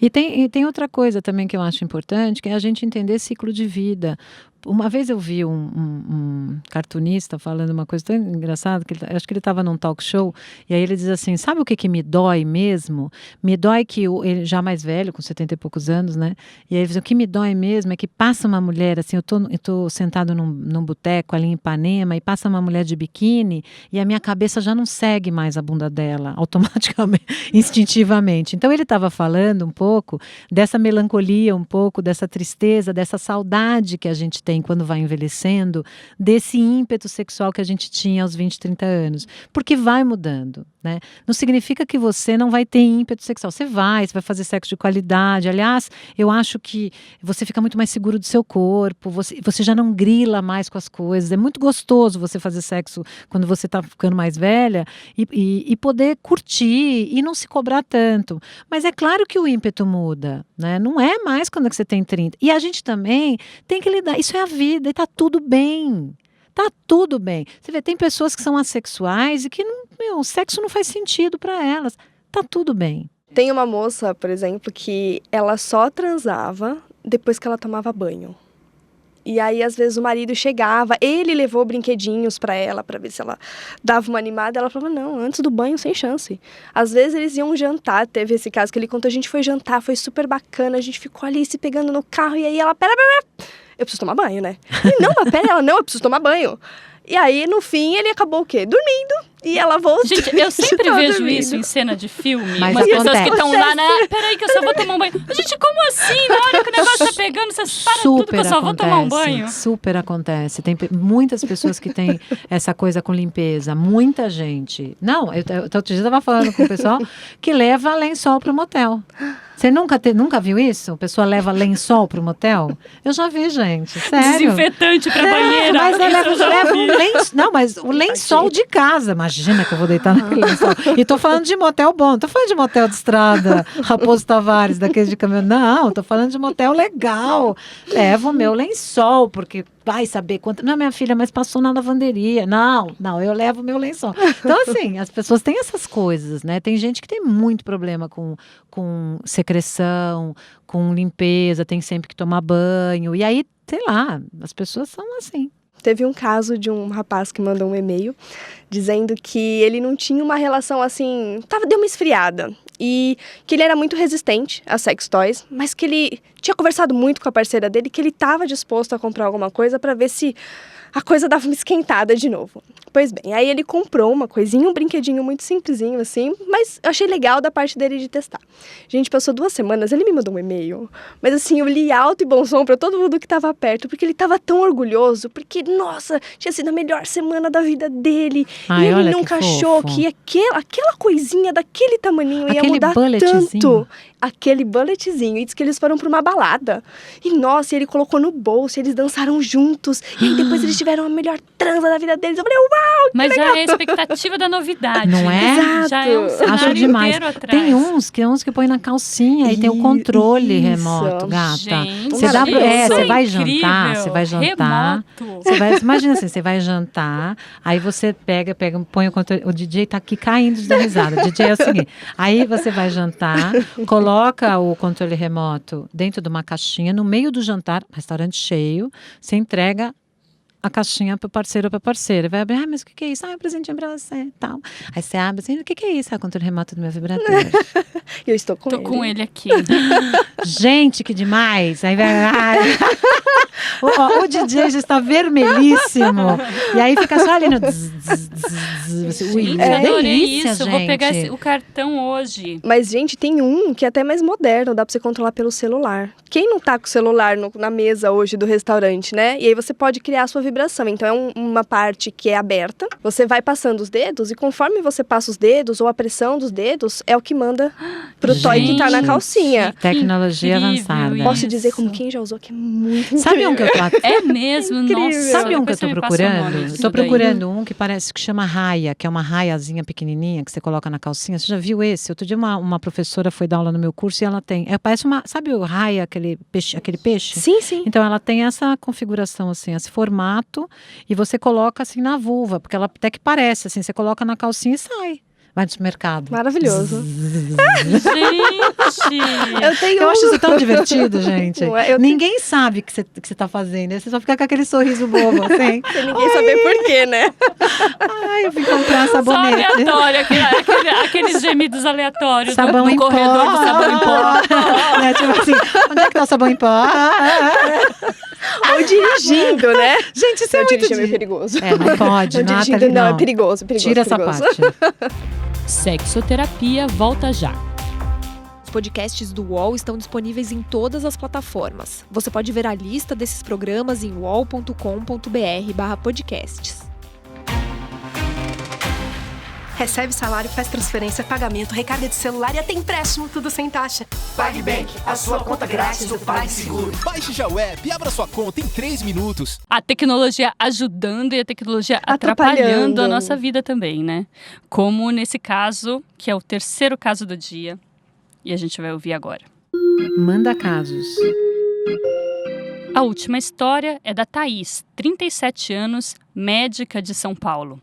E tem outra coisa também que eu acho importante, que é a gente entender ciclo de vida. Uma vez eu vi um cartunista falando uma coisa tão engraçada, que acho que ele estava num talk show, e aí ele diz assim, sabe o que me dói mesmo? Me dói que ele já mais velho, com 70 e poucos anos, né? E aí ele diz, o que me dói mesmo é que passa uma mulher, assim, eu tô sentado num boteco ali em Ipanema, e passa uma mulher de biquíni, e a minha cabeça já não segue mais a bunda dela, automaticamente, instintivamente. Então ele estava falando um pouco dessa melancolia, um pouco dessa tristeza, dessa saudade que a gente tem quando vai envelhecendo, desse ímpeto sexual que a gente tinha aos 20, 30 anos. Porque vai mudando, né? Não significa que você não vai ter ímpeto sexual. Você vai fazer sexo de qualidade. Aliás, eu acho que você fica muito mais seguro do seu corpo, você já não grila mais com as coisas. É muito gostoso você fazer sexo quando você está ficando mais velha e poder curtir e não se cobrar tanto. Mas é claro que o ímpeto muda, né? Não é mais quando você tem 30. E a gente também tem que lidar. Isso é a vida e tá tudo bem. Tá tudo bem. Você vê, tem pessoas que são assexuais e que o sexo não faz sentido para elas. Tá tudo bem. Tem uma moça, por exemplo, que ela só transava depois que ela tomava banho. E aí, às vezes, o marido chegava, ele levou brinquedinhos pra ela, pra ver se ela dava uma animada. Ela falava, não, antes do banho, sem chance. Às vezes, eles iam jantar, teve esse caso que ele contou, a gente foi jantar, foi super bacana, a gente ficou ali se pegando no carro, e aí ela, pera, eu preciso tomar banho, né? E não, mas pera, ela, não, eu preciso tomar banho. E aí, no fim, ele acabou o quê? Dormindo. E ela voltou. Gente, eu sempre vejo isso em cena de filme. Mas umas pessoas que estão lá Peraí que eu só vou tomar um banho. Gente, como assim? Na hora que o negócio tá pegando, você para tudo que eu só vou tomar um banho. Super acontece. Tem muitas pessoas que têm essa coisa com limpeza. Muita gente. Não, outro dia eu estava falando com o pessoal que leva lençol pro motel. Você nunca viu isso? A pessoa leva lençol pro motel? Eu já vi, gente. Sério. Desinfetante pra banheira. Mas leva um lençol. Não, mas o lençol de casa. Imagina que eu vou deitar naquele lençol. E tô falando de motel bom. Não tô falando de motel de estrada, Raposo Tavares, daqueles de caminhão. Não, tô falando de motel legal. Levo o meu lençol, porque vai saber quanto... Não, minha filha, mas passou na lavanderia. Não, eu levo o meu lençol. Então, assim, as pessoas têm essas coisas, né? Tem gente que tem muito problema com secreção, com limpeza, tem sempre que tomar banho. E aí, sei lá, as pessoas são assim. Teve um caso de um rapaz que mandou um e-mail dizendo que ele não tinha uma relação assim... Deu uma esfriada. E que ele era muito resistente a sex toys, mas que ele tinha conversado muito com a parceira dele, que ele estava disposto a comprar alguma coisa para ver se a coisa dava uma esquentada de novo. Pois bem, aí ele comprou uma coisinha, um brinquedinho muito simplesinho assim, mas eu achei legal da parte dele de testar. Gente, passou 2 semanas, ele me mandou um e-mail, mas assim, eu li alto e bom som pra todo mundo que tava perto, porque ele tava tão orgulhoso, porque, nossa, tinha sido a melhor semana da vida dele, e ele nunca achou que aquela coisinha daquele tamaninho ia mudar tanto. Aquele bulletzinho, e disse que eles foram pra uma balada. E nossa, ele colocou no bolso, e eles dançaram juntos, e aí depois eles tiveram a melhor transa da vida deles. Eu falei, uau, que mas legal. já é a expectativa da novidade. Não é? Exato. Já é um cenário Acho demais. inteiro atrás. Tem uns que põe na calcinha e tem o controle remoto, gata. Gente, você vai incrível. jantar. Imagina assim, você vai jantar, aí você pega, põe o controle. O DJ tá aqui caindo de dar risada. O DJ é o seguinte, aí você vai jantar, coloca o controle remoto dentro de uma caixinha, no meio do jantar, restaurante cheio, você entrega a caixinha para o parceiro ou para a parceira. Vai abrir, mas o que é isso? Um presentinho para você, tal. Aí você abre assim, o que é isso? É o controle remoto do meu vibrador. Eu estou com Tô ele. com ele aqui. Gente, que demais! Aí vai... O DJ já está vermelhíssimo. E aí fica só ali no... Gente, adorei delícia, isso. Gente. Eu vou pegar o cartão hoje. Mas, gente, tem um que é até mais moderno. Dá pra você controlar pelo celular. Quem não tá com o celular na mesa hoje do restaurante, né? E aí você pode criar a sua vibração vibração. Então é uma parte que é aberta, você vai passando os dedos e conforme você passa os dedos ou a pressão dos dedos é o que manda pro toy que tá na calcinha. Tecnologia avançada. Posso dizer como quem já usou que é muito Sabe incrível. um que eu tô É mesmo, nossa. Sabe um que eu tô Depois você me passa o nome procurando? disso Tô daí. procurando um que parece que chama raia, que é uma raiazinha pequenininha que você coloca na calcinha. Você já viu esse? Outro dia uma professora foi dar aula no meu curso e ela tem, parece uma, sabe o raia, aquele peixe? Sim, sim. Então ela tem essa configuração assim, esse formato e você coloca assim na vulva, porque ela até que parece assim, você coloca na calcinha e sai. Vai no supermercado. Maravilhoso. Gente! Eu acho isso tão divertido, gente. Não Ninguém sabe o que você tá fazendo. Aí você só fica com aquele sorriso bobo, assim. Sem ninguém saber por quê, né? Ai, eu fui comprar Só sabonete. aleatório, aqueles gemidos aleatórios Sabão do em corredor pó. do sabão em pó. Né, tipo assim, onde é que tá o sabão em pó? Ou dirigindo, né? Gente, isso é Não, muito... dirigir é meio perigoso. Não pode, Não, dirigindo Nathalie, não, é perigoso. Tira essa parte. Sexoterapia volta já. Os podcasts do UOL estão disponíveis em todas as plataformas. Você pode ver a lista desses programas em uol.com.br/podcasts. Recebe salário, faz transferência, pagamento, recarga de celular e até empréstimo, tudo sem taxa. PagBank, a sua conta grátis do PagSeguro. Baixe já o app e abra sua conta em 3 minutos. A tecnologia ajudando e a tecnologia Atrapalhando. atrapalhando a nossa vida também, né? Como nesse caso, que é o terceiro caso do dia, e a gente vai ouvir agora. Manda casos. A última história é da Thaís, 37 anos, médica de São Paulo.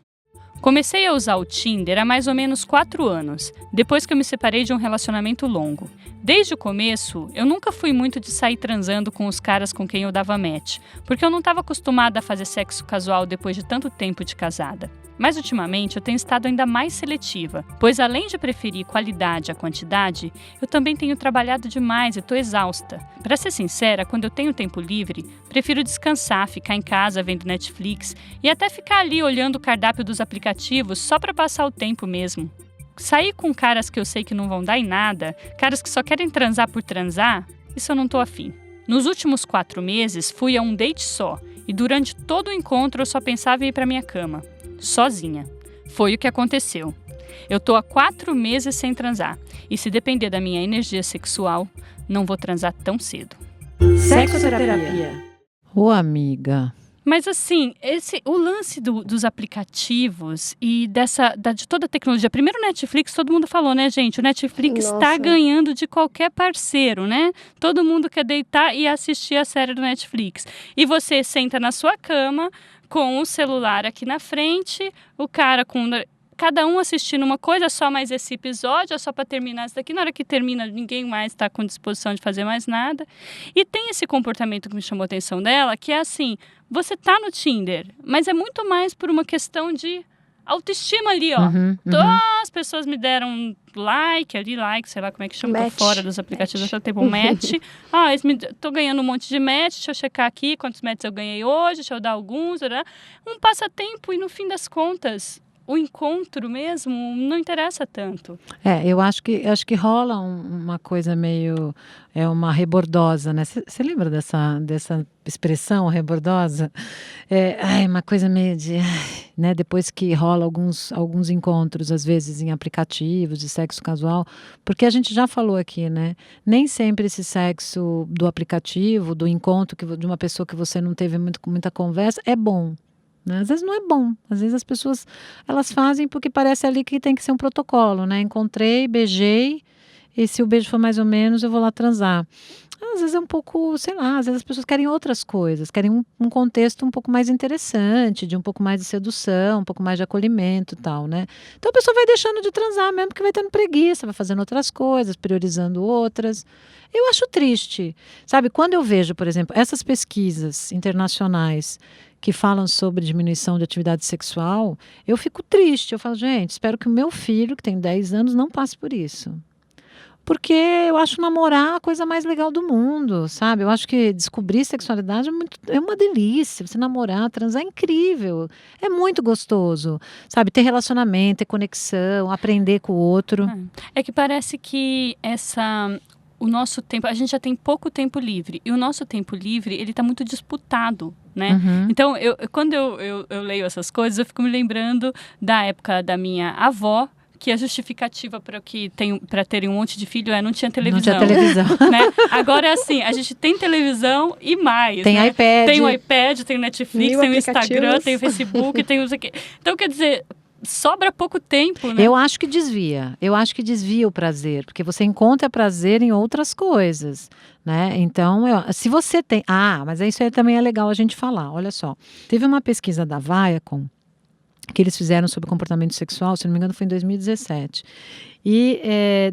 Comecei a usar o Tinder há mais ou menos 4 anos, depois que eu me separei de um relacionamento longo. Desde o começo, eu nunca fui muito de sair transando com os caras com quem eu dava match, porque eu não estava acostumada a fazer sexo casual depois de tanto tempo de casada. Mas ultimamente eu tenho estado ainda mais seletiva, pois além de preferir qualidade à quantidade, eu também tenho trabalhado demais e estou exausta. Para ser sincera, quando eu tenho tempo livre, prefiro descansar, ficar em casa vendo Netflix e até ficar ali olhando o cardápio dos aplicativos só para passar o tempo mesmo. Sair com caras que eu sei que não vão dar em nada, caras que só querem transar por transar, isso eu não tô afim. Nos últimos 4 meses, fui a um date só e durante todo o encontro eu só pensava em ir para minha cama. Sozinha. Foi o que aconteceu. Eu tô há 4 meses sem transar. E se depender da minha energia sexual, não vou transar tão cedo. Sexoterapia. Ô, amiga. Mas assim, o lance dos aplicativos e de toda a tecnologia. Primeiro o Netflix, todo mundo falou, né, gente? O Netflix está ganhando de qualquer parceiro, né? Todo mundo quer deitar e assistir a série do Netflix. E você senta na sua cama com o celular aqui na frente, o cara com... Cada um assistindo uma coisa, só mais esse episódio, é só para terminar isso daqui. Na hora que termina, ninguém mais está com disposição de fazer mais nada. E tem esse comportamento que me chamou a atenção dela, que é assim, você tá no Tinder, mas é muito mais por uma questão de autoestima ali, ó. As pessoas me deram like, sei lá como é que chama, tô fora dos aplicativos, só tem um match. Tô ganhando um monte de match, deixa eu checar aqui quantos matches eu ganhei hoje, deixa eu dar alguns, um passatempo e no fim das contas... O encontro mesmo não interessa tanto. Eu acho que rola uma coisa meio... uma rebordosa, né? Você lembra dessa expressão, rebordosa? Uma coisa meio de... né? Depois que rola alguns encontros, às vezes em aplicativos de sexo casual, porque a gente já falou aqui, né? Nem sempre esse sexo do aplicativo, do encontro de uma pessoa que você não teve muita conversa, é bom. Né? Às vezes não é bom, às vezes as pessoas elas fazem porque parece ali que tem que ser um protocolo, né? Encontrei, beijei e se o beijo for mais ou menos eu vou lá transar. Às vezes é um pouco, sei lá, às vezes as pessoas querem outras coisas, querem um contexto um pouco mais interessante, de um pouco mais de sedução, um pouco mais de acolhimento e tal, né? Então a pessoa vai deixando de transar mesmo porque vai tendo preguiça, vai fazendo outras coisas, priorizando outras. Eu acho triste, sabe? Quando eu vejo, por exemplo, essas pesquisas internacionais que falam sobre diminuição de atividade sexual, eu fico triste. Eu falo, gente, espero que o meu filho, que tem 10 anos, não passe por isso. Porque eu acho namorar a coisa mais legal do mundo, sabe? Eu acho que descobrir sexualidade é uma delícia. Você namorar, transar é incrível. É muito gostoso, sabe? Ter relacionamento, ter conexão, aprender com o outro. É que parece que o nosso tempo, a gente já tem pouco tempo livre, e o nosso tempo livre, ele está muito disputado, né? Então, quando eu leio essas coisas, eu fico me lembrando da época da minha avó, que a justificativa para terem um monte de filho não tinha televisão. Não tinha televisão. Né? Agora é assim, a gente tem televisão e mais. Tem, né? iPad. Tem o iPad, tem o Netflix, tem o Instagram, tem o Facebook, tem o... Então, quer dizer, sobra pouco tempo, né? Eu acho que desvia o prazer, porque você encontra prazer em outras coisas, né? Então, se você tem... mas isso aí também é legal a gente falar, olha só. Teve uma pesquisa da Viacom, que eles fizeram sobre comportamento sexual, se não me engano foi em 2017. E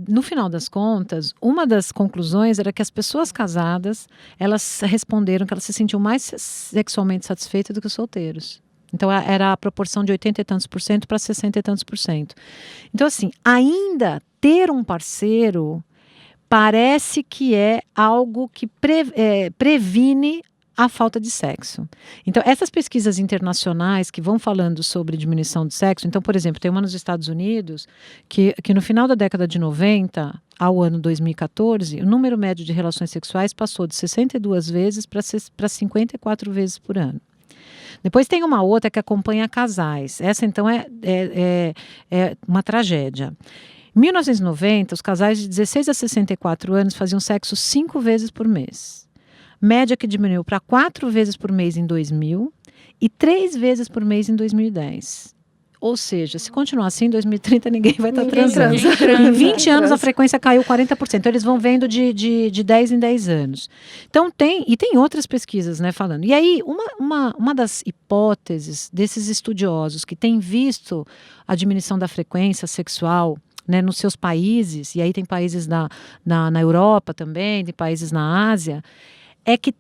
no final das contas, uma das conclusões era que as pessoas casadas, elas responderam que elas se sentiam mais sexualmente satisfeitas do que os solteiros. Então era a proporção de 80 e tantos por cento para 60 e tantos por cento. Então assim, ainda ter um parceiro parece que é algo que previne a falta de sexo. Então, essas pesquisas internacionais que vão falando sobre diminuição de sexo, então, por exemplo, tem uma nos Estados Unidos que no final da década de 90 ao ano 2014, o número médio de relações sexuais passou de 62 vezes para 54 vezes por ano. Depois tem uma outra que acompanha casais. Essa, então, é uma tragédia. Em 1990, os casais de 16 a 64 anos faziam sexo 5 vezes por mês. Média que diminuiu para 4 vezes por mês em 2000 e 3 vezes por mês em 2010. Ou seja, se continuar assim, em 2030 ninguém vai estar transando. Em 20 anos a frequência caiu 40%. Então eles vão vendo de 10 em 10 anos. Então tem outras pesquisas, né, falando. E aí, uma das hipóteses desses estudiosos que têm visto a diminuição da frequência sexual, né, nos seus países, e aí tem países na Europa também, tem países na Ásia, é que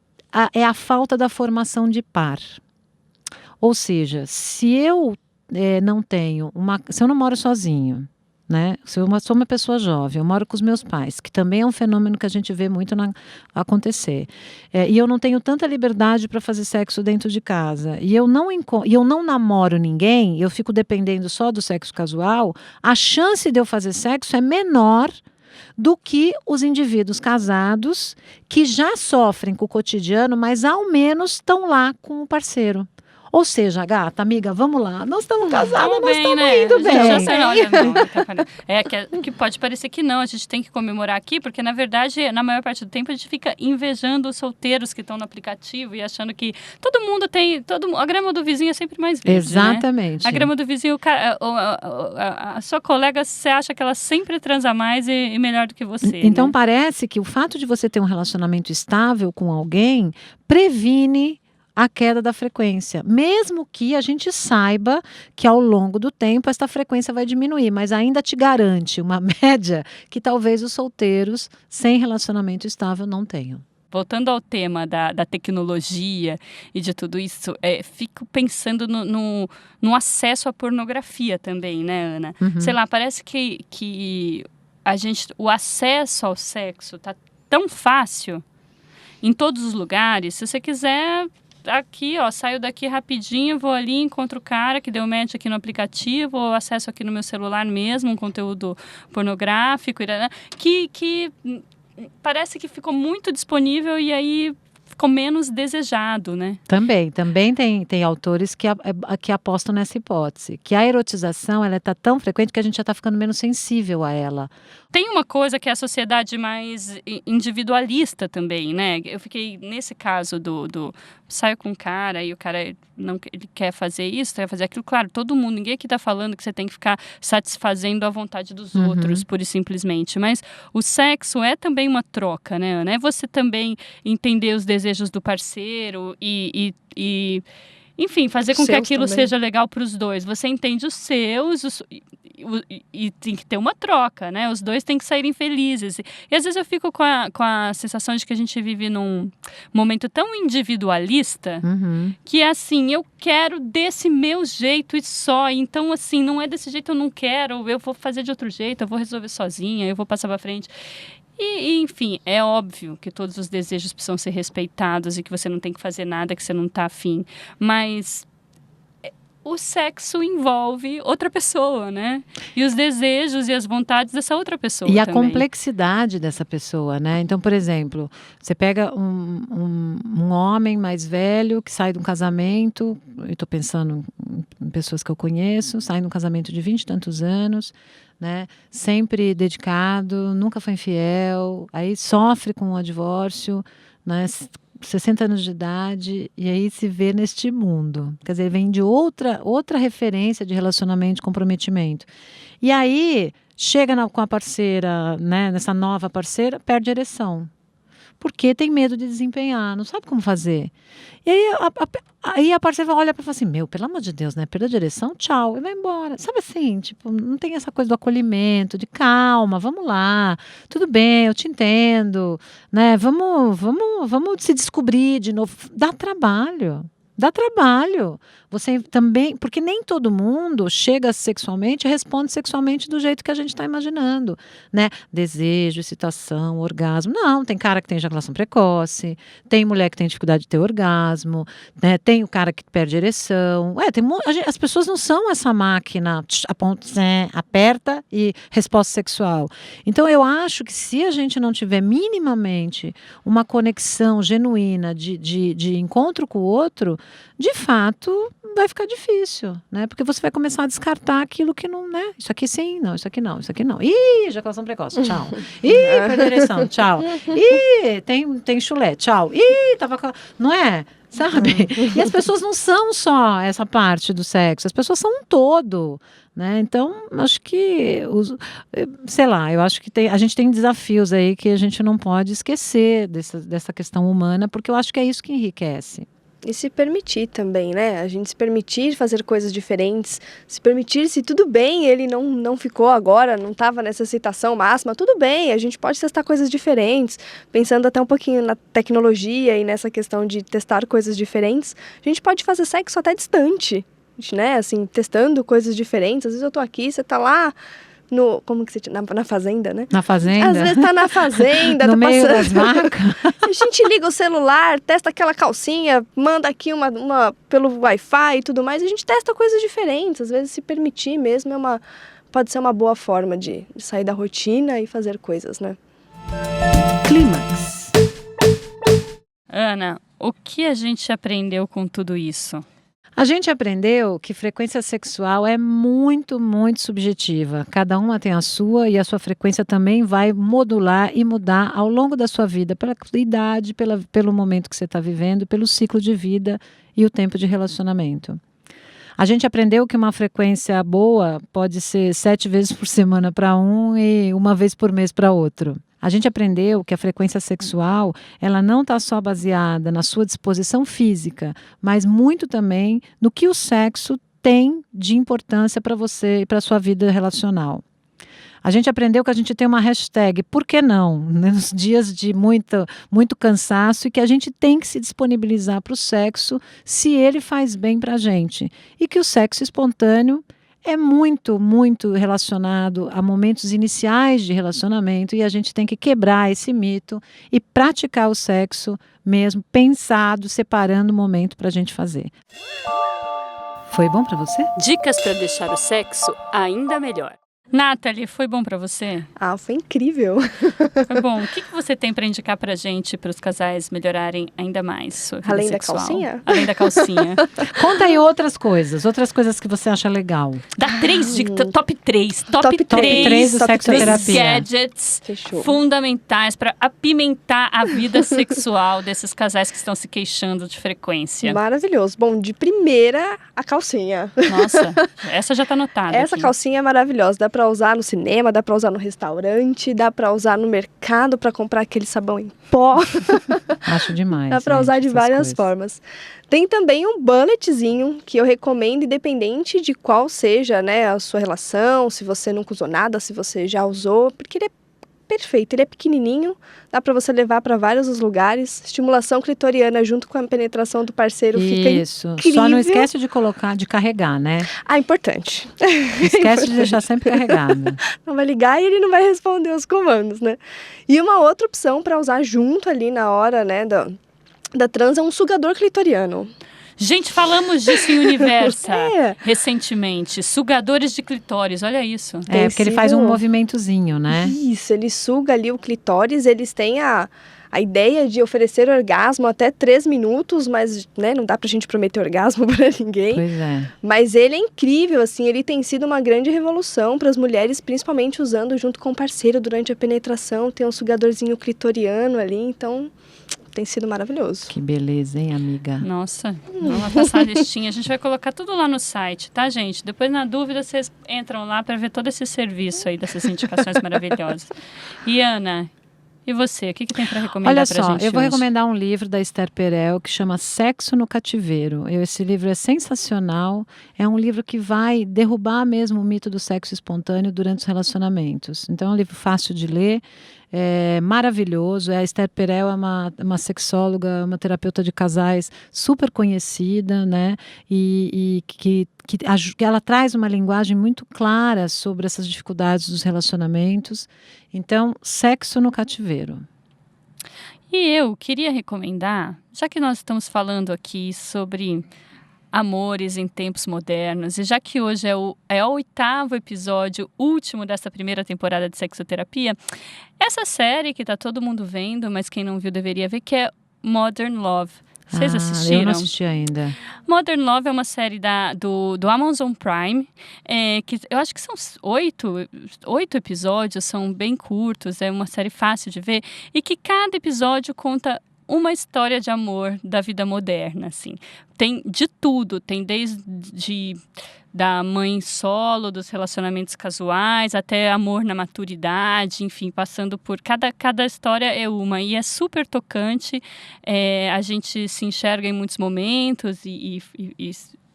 é a falta da formação de par. Ou seja, se eu se eu não moro sozinho, né? Se eu sou uma pessoa jovem, eu moro com os meus pais, que também é um fenômeno que a gente vê muito acontecer, e eu não tenho tanta liberdade para fazer sexo dentro de casa, e eu não namoro ninguém, eu fico dependendo só do sexo casual, a chance de eu fazer sexo é menor do que os indivíduos casados que já sofrem com o cotidiano, mas ao menos estão lá com o parceiro. Ou seja, gata, amiga, vamos lá. Nós estamos casados, nós estamos indo bem. Já sei, olha, não, que pode parecer que não, a gente tem que comemorar aqui, porque na verdade, na maior parte do tempo, a gente fica invejando os solteiros que estão no aplicativo e achando que todo mundo tem, a grama do vizinho é sempre mais verde. Exatamente. Né? A grama do vizinho, a sua colega, você acha que ela sempre transa mais e melhor do que você. Então né? parece que o fato de você ter um relacionamento estável com alguém previne a queda da frequência, mesmo que a gente saiba que ao longo do tempo esta frequência vai diminuir, mas ainda te garante uma média que talvez os solteiros sem relacionamento estável não tenham. Voltando ao tema da tecnologia e de tudo isso, fico pensando no acesso à pornografia também, né, Ana? Uhum. Sei lá, parece que o acesso ao sexo tá tão fácil em todos os lugares. Se você quiser... Aqui, saio daqui rapidinho, vou ali, encontro o cara que deu match aqui no aplicativo, ou acesso aqui no meu celular mesmo, um conteúdo pornográfico, que parece que ficou muito disponível e aí ficou menos desejado, né? Também tem autores que apostam nessa hipótese, que a erotização ela está tão frequente que a gente já está ficando menos sensível a ela. Tem uma coisa que é a sociedade mais individualista também, né? Eu fiquei nesse caso do saio com um cara e o cara ele quer fazer isso, quer fazer aquilo. Claro, todo mundo, ninguém aqui está falando que você tem que ficar satisfazendo a vontade dos outros, pura e simplesmente. Mas o sexo é também uma troca, né, Ana? É você também entender os desejos do parceiro e enfim, fazer com que aquilo seja legal para os dois. Você entende os seus e tem que ter uma troca, né? Os dois têm que saírem felizes. E às vezes eu fico com a sensação de que a gente vive num momento tão individualista que é assim, eu quero desse meu jeito e só. Então, assim, não é desse jeito, eu não quero, eu vou fazer de outro jeito, eu vou resolver sozinha, eu vou passar para frente. E, enfim, é óbvio que todos os desejos precisam ser respeitados e que você não tem que fazer nada que você não está afim. Mas o sexo envolve outra pessoa, né? E os desejos e as vontades dessa outra pessoa E a também. complexidade dessa pessoa, né? Então, por exemplo, você pega um homem mais velho que sai de um casamento, eu estou pensando em pessoas que eu conheço, sai de um casamento de 20 e tantos anos, né? Sempre dedicado, nunca foi infiel, aí sofre com o divórcio, né? 60 anos de idade, e aí se vê neste mundo. Quer dizer, vem de outra referência de relacionamento, de comprometimento. E aí, chega com a parceira, né, nessa nova parceira, perde a ereção. Porque tem medo de desempenhar, não sabe como fazer. E aí a parceira olha para falar assim, pelo amor de Deus, né? Perda de ereção, tchau, e vai embora. Sabe assim, tipo, não tem essa coisa do acolhimento, de calma, vamos lá, tudo bem, eu te entendo, né? Vamos se descobrir de novo. Dá trabalho. Você também, porque nem todo mundo chega sexualmente e responde sexualmente do jeito que a gente está imaginando, né? Desejo, excitação, orgasmo. Não, tem cara que tem ejaculação precoce, tem mulher que tem dificuldade de ter orgasmo, né? Tem o cara que perde ereção. As pessoas não são essa máquina, aperta e resposta sexual. Então, eu acho que se a gente não tiver minimamente uma conexão genuína de encontro com o outro, de fato, vai ficar difícil, né? Porque você vai começar a descartar aquilo que não, né? Isso aqui sim, não, isso aqui não, isso aqui não. Ih, ejaculação precoce, tchau. Ih, perdeu a ereção, tchau. Ih, tem chulé, tchau. Ih, não é? Sabe? E as pessoas não são só essa parte do sexo, as pessoas são um todo, né? Então, acho que, sei lá, eu acho que a gente tem desafios aí que a gente não pode esquecer dessa questão humana, porque eu acho que é isso que enriquece. E se permitir também, né? A gente se permitir fazer coisas diferentes, se permitir, se tudo bem, ele não ficou agora, não estava nessa excitação máxima, tudo bem, a gente pode testar coisas diferentes, pensando até um pouquinho na tecnologia e nessa questão de testar coisas diferentes, a gente pode fazer sexo até distante, né? Assim, testando coisas diferentes, às vezes eu tô aqui, você tá lá, como que você na fazenda, né? Na fazenda? Às vezes tá na fazenda, no tá meio passando... das vacas. A gente liga o celular, testa aquela calcinha, manda aqui uma pelo Wi-Fi e tudo mais, a gente testa coisas diferentes, às vezes se permitir mesmo pode ser uma boa forma de sair da rotina e fazer coisas, né? Clímax. Ana, o que a gente aprendeu com tudo isso? A gente aprendeu que frequência sexual é muito, muito subjetiva. Cada uma tem a sua e a sua frequência também vai modular e mudar ao longo da sua vida, pela idade, pelo momento que você está vivendo, pelo ciclo de vida e o tempo de relacionamento. A gente aprendeu que uma frequência boa pode ser 7 vezes por semana para um e 1 vez por mês para outro. A gente aprendeu que a frequência sexual, ela não está só baseada na sua disposição física, mas muito também no que o sexo tem de importância para você e para a sua vida relacional. A gente aprendeu que a gente tem uma hashtag, por que não? Nos dias de muito cansaço e que a gente tem que se disponibilizar para o sexo se ele faz bem para a gente. E que o sexo espontâneo é muito, muito relacionado a momentos iniciais de relacionamento e a gente tem que quebrar esse mito e praticar o sexo mesmo, pensado, separando o momento para a gente fazer. Foi bom para você? Dicas para deixar o sexo ainda melhor. Nathalie, foi bom pra você? Ah, foi incrível. Foi bom. O que você tem pra indicar pra gente, para os casais melhorarem ainda mais sua vida Além sexual? da calcinha? Além da calcinha. Conta aí outras coisas que você acha legal. Dá 3 dicas, top 3. Top 3 do sexoterapia. Gadgets Fechou. fundamentais pra apimentar a vida sexual desses casais que estão se queixando de frequência. Maravilhoso. Bom, de primeira, a calcinha. Nossa, essa já tá anotada. Essa aqui. calcinha é maravilhosa. Dá pra usar no cinema, dá pra usar no restaurante, dá pra usar no mercado pra comprar aquele sabão em pó. Acho demais. Dá pra usar de essas várias coisas. formas. Tem também um bulletzinho que eu recomendo, independente de qual seja, né, a sua relação, se você nunca usou nada, se você já usou, porque ele é perfeito, ele é pequenininho, dá pra você levar pra vários lugares. Estimulação clitoriana junto com a penetração do parceiro fica Isso. incrível. Só não esquece de carregar, né? Ah, importante. Esquece de deixar sempre carregado. Não vai ligar e ele não vai responder os comandos, né? E uma outra opção para usar junto ali na hora, né, da trans é um sugador clitoriano. Gente, falamos disso em Universa recentemente. Sugadores de clitóris, olha isso. Porque ele faz um movimentozinho, né? Isso, ele suga ali o clitóris, eles têm a ideia de oferecer orgasmo até 3 minutos, mas né, não dá pra gente prometer orgasmo pra ninguém. Pois é. Mas ele é incrível, assim, ele tem sido uma grande revolução para as mulheres, principalmente usando junto com o parceiro durante a penetração. Tem um sugadorzinho clitoriano ali, então tem sido maravilhoso. Que beleza, hein, amiga? Nossa, vamos passar a listinha. A gente vai colocar tudo lá no site, tá, gente? Depois, na dúvida, vocês entram lá para ver todo esse serviço aí, dessas indicações maravilhosas. E, Ana, e você? O que tem para recomendar pra gente? Olha só, eu vou hoje? recomendar um livro da Esther Perel que chama Sexo no Cativeiro. Esse livro é sensacional. É um livro que vai derrubar mesmo o mito do sexo espontâneo durante os relacionamentos. Então é um livro fácil de ler. É maravilhoso. A Esther Perel é uma sexóloga, uma terapeuta de casais super conhecida, né? E que ela traz uma linguagem muito clara sobre essas dificuldades dos relacionamentos. Então, Sexo no Cativeiro. E eu queria recomendar, já que nós estamos falando aqui sobre amores em tempos modernos, e já que hoje é o 8º episódio, último dessa primeira temporada de Sexoterapia, essa série que tá todo mundo vendo, mas quem não viu deveria ver, que é Modern Love. Vocês assistiram? Eu não assisti ainda. Modern Love é uma série do Amazon Prime, que eu acho que são 8 episódios, são bem curtos, é uma série fácil de ver, e que cada episódio conta uma história de amor da vida moderna, assim. Tem de tudo, tem desde da mãe solo, dos relacionamentos casuais, até amor na maturidade, enfim, passando por... Cada história é uma, e é super tocante, a gente se enxerga em muitos momentos e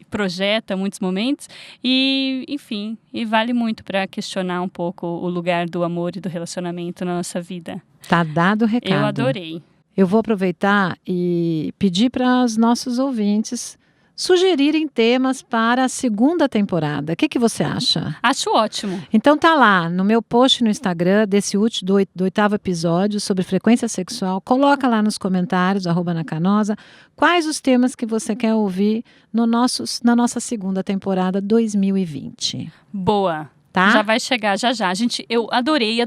projeta muitos momentos, e, enfim, e vale muito para questionar um pouco o lugar do amor e do relacionamento na nossa vida. Tá dado o recado. Eu adorei. Eu vou aproveitar e pedir para os nossos ouvintes sugerirem temas para a segunda temporada. O que você acha? Acho ótimo. Então tá lá no meu post no Instagram desse do 8º episódio sobre frequência sexual. Coloca lá nos comentários, @anacanosa, quais os temas que você quer ouvir na nossa segunda temporada 2020. Boa. Tá? Já vai chegar já. Gente, eu adorei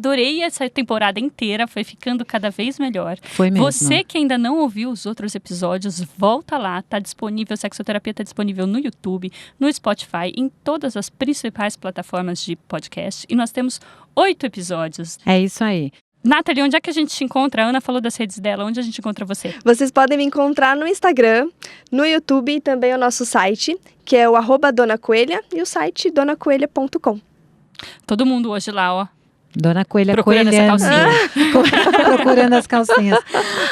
essa temporada inteira, foi ficando cada vez melhor. Foi mesmo. Você que ainda não ouviu os outros episódios, volta lá, tá disponível, Sexoterapia tá disponível no YouTube, no Spotify, em todas as principais plataformas de podcast, e nós temos 8 episódios. É isso aí. Nathalie, onde é que a gente te encontra? A Ana falou das redes dela, onde a gente encontra você? Vocês podem me encontrar no Instagram, no YouTube e também o nosso site, que é o @donacoelha, e o site donacoelha.com. Todo mundo hoje lá, ó. Dona Coelha procurando essa calcinha. Procurando as calcinhas.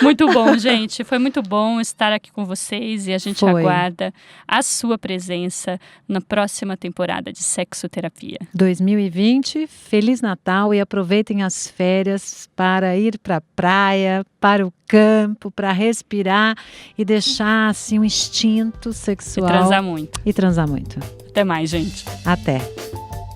Muito bom, gente. Foi muito bom estar aqui com vocês, e a gente aguarda a sua presença na próxima temporada de Sexoterapia. 2020, Feliz Natal, e aproveitem as férias para ir para a praia, para o campo, para respirar e deixar assim um instinto sexual. E transar muito. muito. Até mais, gente. Até.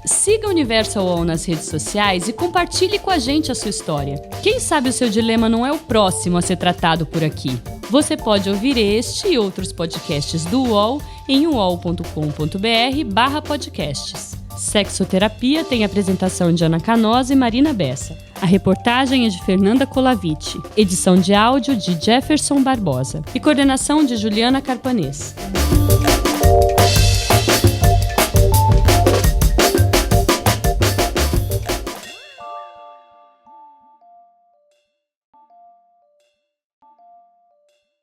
Siga o Universal UOL nas redes sociais e compartilhe com a gente a sua história. Quem sabe o seu dilema não é o próximo a ser tratado por aqui. Você pode ouvir este e outros podcasts do UOL em uol.com.br/podcasts. Sexoterapia tem apresentação de Ana Canosa e Marina Bessa. A reportagem é de Fernanda Colaviti. Edição de áudio de Jefferson Barbosa. E coordenação de Juliana Carpanês.